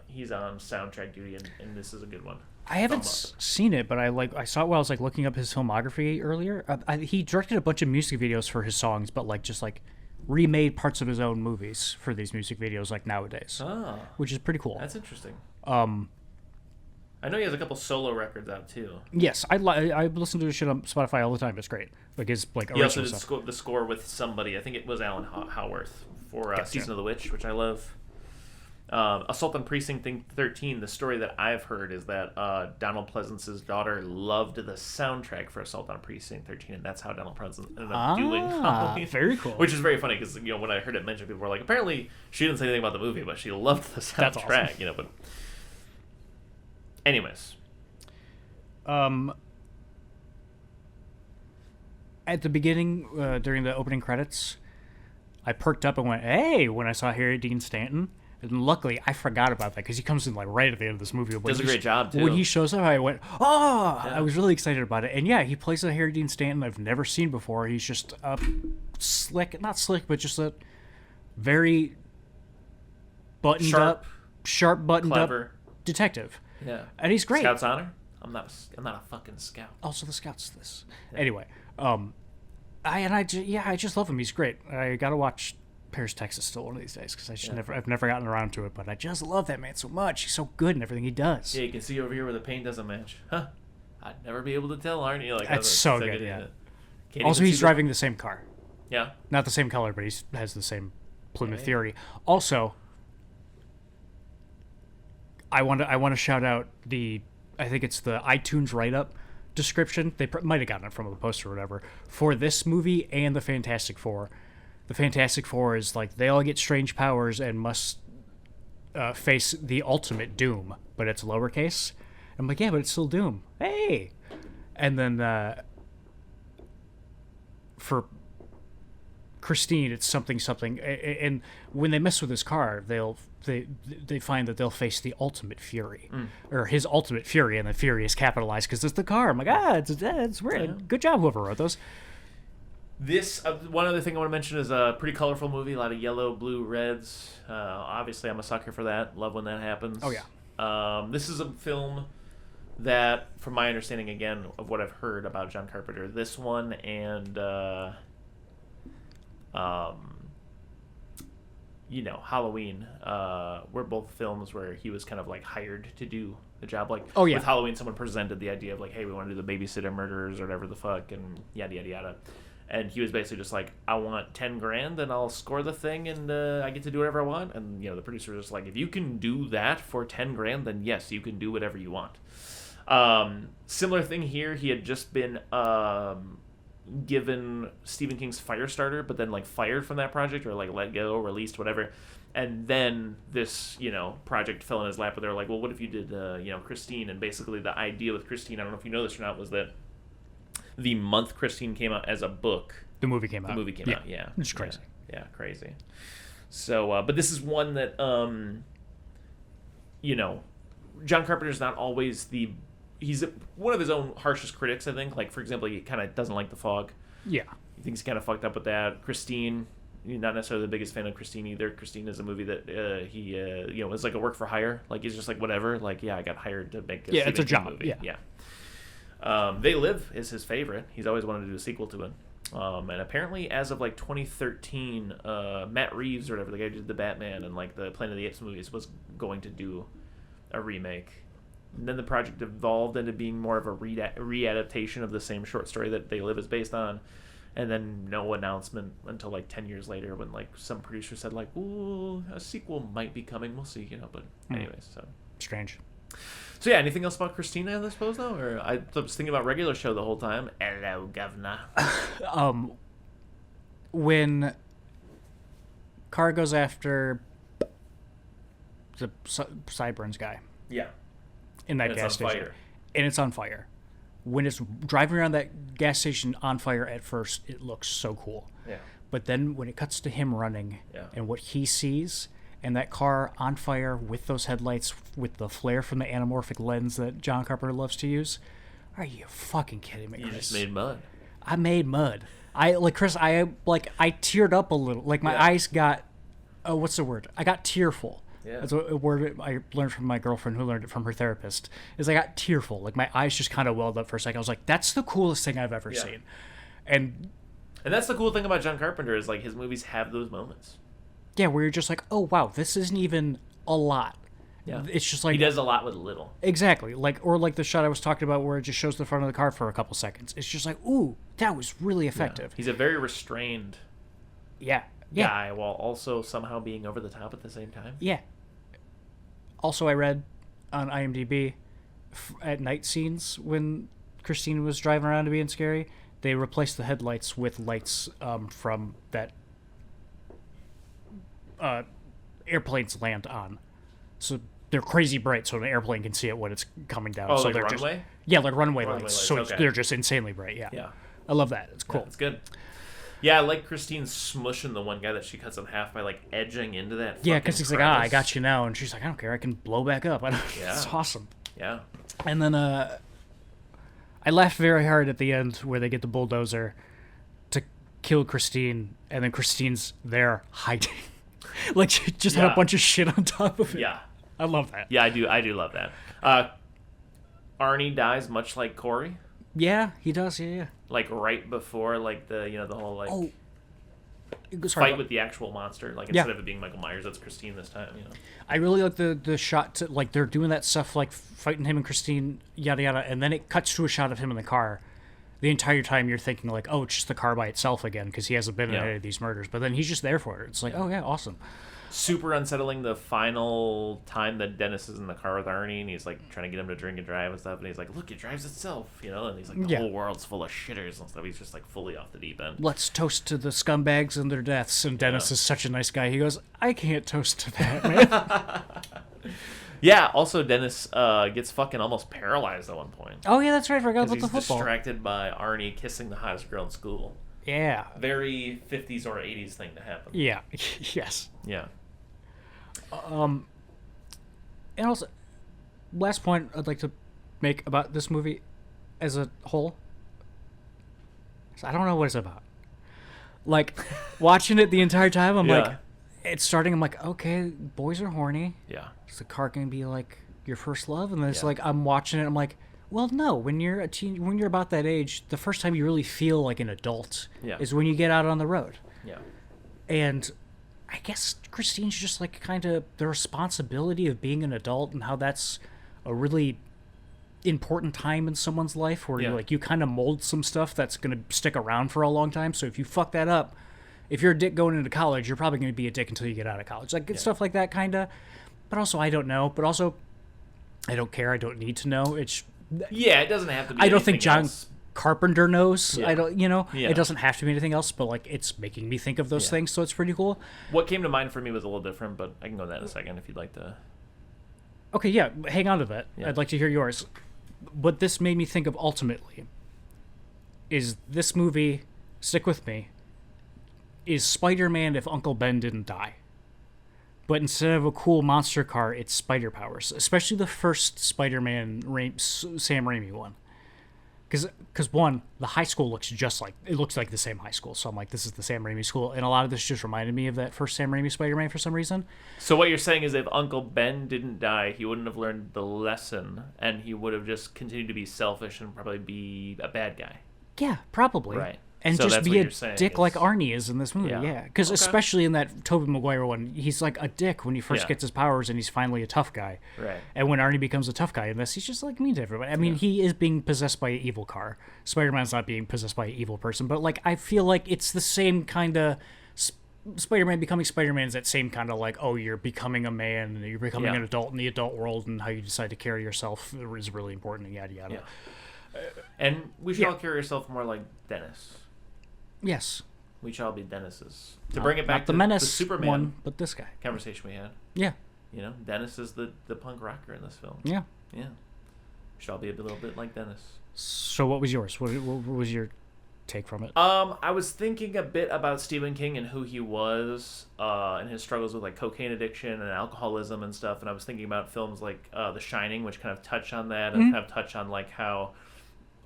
he's on soundtrack duty, and this is a good one.
I haven't seen it, but I saw it while I was like looking up his filmography earlier. He directed a bunch of music videos for his songs, but just remade parts of his own movies for these music videos like nowadays, which is pretty cool.
That's interesting. I know he has a couple solo records out too.
Yes, I listen to his shit on Spotify all the time. It's great. Like his
he also did the score with somebody. I think it was Alan Howarth for Season of the Witch, which I love. Assault on Precinct 13, the story that I've heard is that Donald Pleasance's daughter loved the soundtrack for Assault on Precinct 13, and that's how Donald Pleasance ended up doing Halloween. Very cool. Which is very funny because when I heard it mentioned, people were like, apparently she didn't say anything about the movie, but she loved the soundtrack. That's awesome. But anyways,
at the beginning, during the opening credits, I perked up and went, "Hey!" when I saw Harry Dean Stanton. And luckily, I forgot about that because he comes in right at the end of this movie.
Does a great job too.
When he shows up, I went, "Oh!" Yeah. I was really excited about it. And he plays a Harry Dean Stanton I've never seen before. He's just not slick, but just a very sharp buttoned up detective.
Yeah,
and he's great.
Scout's honor. I'm not a fucking scout.
Also, the Scout's this. Yeah. Anyway, I just love him. He's great. I gotta watch Paris, Texas still one of these days because I've never gotten around to it, but I just love that man so much. He's so good in everything he does.
Yeah, you can see over here where the paint doesn't match. Huh? I'd never be able to tell, aren't you?
That's so good. Yeah. Also, he's driving the same car.
Yeah.
Not the same color, but he has the same Plymouth Fury. Also, I want to shout out I think it's the iTunes write-up description. They might have gotten it from the poster or whatever for this movie and the Fantastic Four. The Fantastic Four is they all get strange powers and must face the ultimate doom, but it's lowercase. I'm like, yeah, but it's still Doom. Hey! And then for Christine, it's something. And when they mess with his car, they find that they'll face the ultimate fury, or his ultimate fury, and the fury is capitalized because it's the car. I'm like, it's weird. Yeah. Good job, whoever wrote those.
This one other thing I want to mention is a pretty colorful movie, a lot of yellow, blue, reds. Obviously, I'm a sucker for that. Love when that happens.
Oh yeah.
This is a film that, from my understanding, again of what I've heard about John Carpenter, this one and Halloween were both films where he was kind of hired to do the job. With Halloween, someone presented the idea of hey, we want to do the babysitter murderers or whatever the fuck, and yada yada yada. And he was basically just I want $10,000 and I'll score the thing and I get to do whatever I want. And the producer was if you can do that for $10,000, then yes, you can do whatever you want. Similar thing here. He had just been given Stephen King's Firestarter, but then like fired from that project or like let go, released, whatever. And then this, project fell in his lap, but they were like, well, what if you did, Christine? And basically the idea with Christine, I don't know if you know this or not, was that the month Christine came out as a book,
the movie came out.
Yeah.
It's crazy.
Yeah, crazy. So, but this is one that, John Carpenter's not always he's one of his own harshest critics, I think. Like, for example, he kind of doesn't like The Fog.
Yeah.
He thinks he kind of fucked up with that. Christine, not necessarily the biggest fan of Christine either. Christine is a movie that he is like a work for hire. Like, he's just like, whatever. Like, yeah, I got hired to make a
it's a job
movie. Yeah. They Live is his favorite. He's always wanted to do a sequel to it. And apparently, as of like 2013, Matt Reeves or whatever, the guy who did the Batman and like the Planet of the Apes movies, was going to do a remake. And then the project evolved into being more of a readaptation of the same short story that They Live is based on. And then no announcement until like 10 years later when like some producer said like, ooh, a sequel might be coming. We'll see, But anyways, so
strange.
So yeah, anything else about Christina, I suppose, though? Or I was thinking about Regular Show the whole time. Hello, governor.
When Car goes after the Sideburns guy.
Yeah.
In that gas station. Fire. And it's on fire. When it's driving around that gas station on fire at first, it looks so cool.
Yeah.
But then when it cuts to him running and what he sees, and that car on fire with those headlights, with the flare from the anamorphic lens that John Carpenter loves to use, are you fucking kidding me, Chris?
You just made mud.
I made mud. I teared up a little. Like my eyes got, what's the word? I got tearful.
Yeah.
That's a word I learned from my girlfriend, who learned it from her therapist. Is I got tearful. Like my eyes just kind of welled up for a second. I was like, "That's the coolest thing I've ever seen," and
that's the cool thing about John Carpenter is like his movies have those moments.
Yeah, where you're just like, "Oh wow, this isn't even a lot."
Yeah,
it's just like
he does a lot with little.
Exactly, like the shot I was talking about where it just shows the front of the car for a couple seconds. It's just like, "Ooh, that was really effective."
Yeah. He's a very restrained.
Yeah.
Guy while also somehow being over the top at the same time.
Yeah. Also, I read on IMDb at night scenes when Christine was driving around to being scary, they replaced the headlights with lights from that airplanes land on. So they're crazy bright, so an airplane can see it when it's coming down.
Oh,
so
like
they're
runway?
Like runway lights. So
okay.
They're just insanely bright. Yeah.
Yeah.
I love that. It's cool.
Yeah, it's good. Yeah, I like Christine smushing the one guy that she cuts in half by like edging into that.
Yeah, because he's like, I got you now, and she's like, I don't care, I can blow back up. It's awesome.
Yeah.
And then I laughed very hard at the end where they get the bulldozer to kill Christine, and then Christine's there hiding, like she just had a bunch of shit on top of it.
Yeah,
I love that.
Yeah, I do love that. Arnie dies much like Corey.
Yeah, he does. Yeah.
Like right before, like the whole like fight with the actual monster. Like instead of it being Michael Myers, it's Christine this time.
I really like the shot. Like they're doing that stuff, like fighting him and Christine, yada yada, and then it cuts to a shot of him in the car. The entire time you're thinking like, oh, it's just the car by itself again because he hasn't been in any of these murders. But then he's just there for it. It's like, oh yeah, awesome.
Super unsettling the final time that Dennis is in the car with Arnie and he's like trying to get him to drink and drive and stuff, and he's like, look, it drives itself, and he's like, the whole world's full of shitters and stuff. He's just like fully off the deep end.
Let's toast to the scumbags and their deaths. And Dennis is such a nice guy. He goes, I can't toast to that, man.
Yeah, also Dennis gets fucking almost paralyzed at one point.
Oh yeah, that's right. I forgot about the football.
He's distracted by Arnie kissing the hottest girl in school.
Yeah.
Very 50s or 80s thing to happen.
Yeah. Yes.
Yeah.
And also, last point I'd like to make about this movie as a whole. I don't know what it's about. Like, watching it the entire time, I'm like, it's starting, I'm like, okay, boys are horny.
Yeah.
Is the car going to be like your first love? And then it's like, I'm watching it, I'm like, well, no, when you're a teen, when you're about that age, the first time you really feel like an adult is when you get out on the road.
Yeah.
And I guess Christine's just like kind of the responsibility of being an adult and how that's a really important time in someone's life where you kind of mold some stuff that's going to stick around for a long time. So if you fuck that up, if you're a dick going into college, you're probably going to be a dick until you get out of college. Like stuff like that kind of. But also, I don't know. But also, I don't care. I don't need to know. It's
it doesn't have to be.
I don't think John.
Else.
Carpenter knows.
Yeah.
I don't, it doesn't have to be anything else, but like it's making me think of those things, so it's pretty cool.
What came to mind for me was a little different, but I can go into that in a second if you'd like to.
Okay, yeah, hang on to that. Yeah. I'd like to hear yours. What this made me think of ultimately is this movie, stick with me, is Spider-Man if Uncle Ben didn't die. But instead of a cool monster car, it's spider powers. Especially the first Spider-Man Sam Raimi one. Because one, the high school looks looks like the same high school. So I'm like, this is the Sam Raimi school. And a lot of this just reminded me of that first Sam Raimi Spider-Man for some reason.
So what you're saying is if Uncle Ben didn't die, he wouldn't have learned the lesson. And he would have just continued to be selfish and probably be a bad guy.
Yeah, probably.
Right.
And so just be a dick like Arnie is in this movie, yeah. Because especially in that Tobey Maguire one, he's like a dick when he first gets his powers and he's finally a tough guy.
Right.
And when Arnie becomes a tough guy in this, he's just like mean to everybody. I mean, he is being possessed by an evil car. Spider-Man's not being possessed by an evil person. But like, I feel like it's the same kind of... Spider-Man becoming Spider-Man is that same kind of like, oh, you're becoming a man, and you're becoming an adult in the adult world, and how you decide to carry yourself is really important, and yada, yada.
Yeah. And we should all carry ourselves more like Dennis.
Yes.
We shall be Dennis's. To bring it back
not
to
the Menace
the Superman
one, but this guy.
Conversation we had.
Yeah.
Dennis is the punk rocker in this film.
Yeah.
Yeah. We should all be a little bit like Dennis.
So what was yours? What was your take from it?
I was thinking a bit about Stephen King and who he was, and his struggles with like cocaine addiction and alcoholism and stuff. And I was thinking about films like The Shining, which kind of touch on that and kind of touch on like how,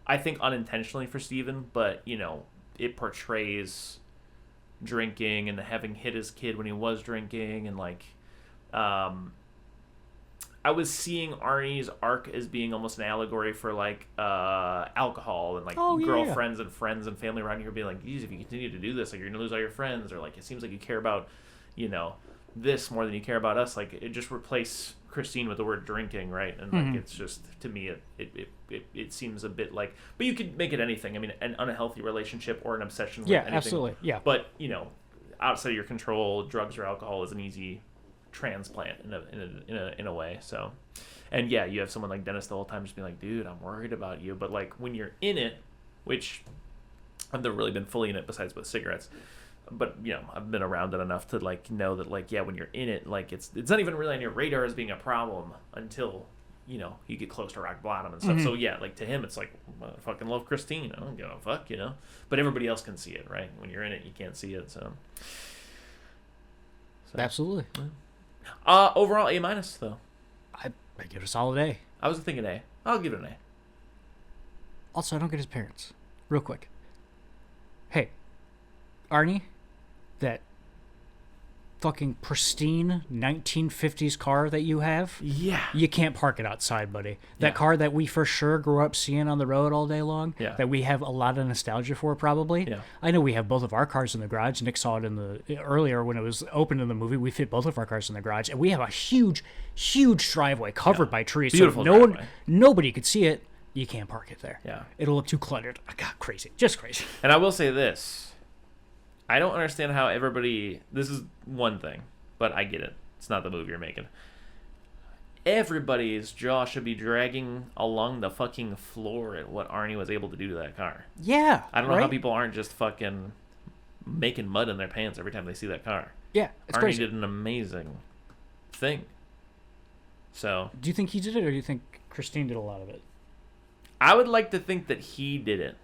I think unintentionally for Stephen, but it portrays drinking and having hit his kid when he was drinking, and like I was seeing Arnie's arc as being almost an allegory for like alcohol and like girlfriends and friends and family around you being like, geez, if you continue to do this, like you're gonna lose all your friends, or like it seems like you care about this more than you care about us. Like it just replace Christine with the word drinking, right? And like it's just, to me, it seems a bit like, but you could make it anything. I mean, an unhealthy relationship or an obsession with anything.
Absolutely, yeah.
But outside of your control, drugs or alcohol is an easy transplant in a way. So, and yeah, you have someone like Dennis the whole time just being like, dude, I'm worried about you. But like when you're in it, which I've never really been fully in it besides with cigarettes. But I've been around it enough to like know that like when you're in it, like it's not even really on your radar as being a problem until you get close to rock bottom and stuff. So yeah, like to him it's like, I fucking love Christine, I don't give a fuck, but everybody else can see it, right? When you're in it, you can't see it. So
absolutely.
Overall A- though.
I give it a solid A.
I was thinking A. I'll give it an A.
Also, I don't get his parents. Real quick. Hey, Arnie, that fucking pristine 1950s car that you have, you can't park it outside, buddy. That car that we for sure grew up seeing on the road all day long, that we have a lot of nostalgia for, probably. I know we have both of our cars in the garage. Nick saw it earlier when it was open in the movie. We fit both of our cars in the garage, and we have a huge driveway covered by trees.
Beautiful
so nobody could see it. You can't park it there.
Yeah,
it'll look too cluttered. God, crazy, just crazy.
And I will say this. I don't understand how everybody... This is one thing, but I get it. It's not the movie you're making. Everybody's jaw should be dragging along the fucking floor at what Arnie was able to do to that car.
Yeah,
I don't know how people aren't just fucking making mud in their pants every time they see that car.
Yeah, it's
Arnie
crazy.
did an amazing thing. So...
Do you think he did it, or do you think Christine did a lot of it?
I would like to think that he did it.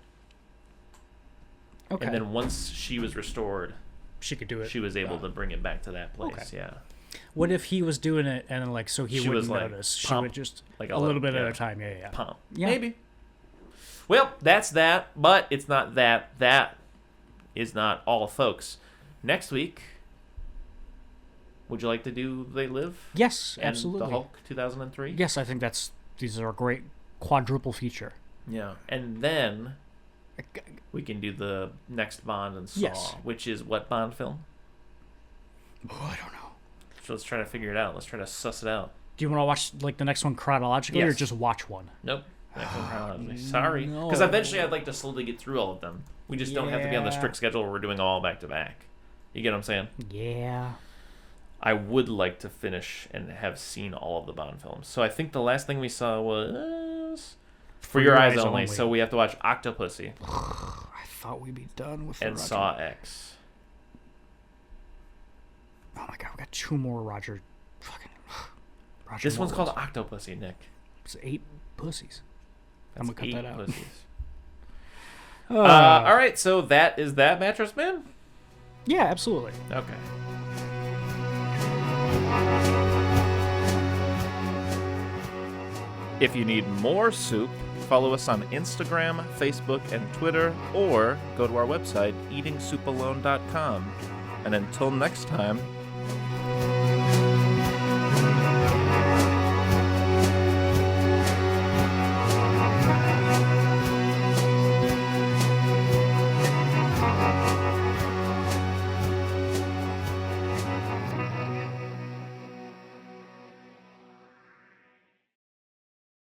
Okay.
And then once she was restored,
she could do it.
She was able to bring it back to that place. Okay. Yeah.
What if he was doing it and like so he wouldn't notice? She would just like a little bit at a time. Yeah.
Pump. Yeah. Maybe. Well, that's that, but it's not that. That is not all, folks. Next week, would you like to do They Live?
Yes,
and
absolutely.
The Hulk 2003?
Yes, I think these are a great quadruple feature.
Yeah, and then we can do the next Bond and Saw, which is what Bond film?
Oh, I don't know.
So let's try to figure it out. Let's try to suss it out.
Do you want to watch like the next one chronologically, or just watch one?
Nope. Sorry, because eventually I'd like to slowly get through all of them. We just don't have to be on the strict schedule where we're doing them all back to back. You get what I'm saying?
Yeah.
I would like to finish and have seen all of the Bond films. So I think the last thing we saw was For Your Eyes Only. So we have to watch Octopussy.
I thought we'd be done with
and Saw X.
Oh my god, we got 2 more Roger.
This one's called Octopussy, Nick.
It's 8 pussies. I'm gonna cut that out.
Pussies. All right, so that is that, Mattress Man?
Yeah, absolutely.
Okay. If you need more soup, follow us on Instagram, Facebook, and Twitter, or go to our website, eatingsoupalone.com. And until next time,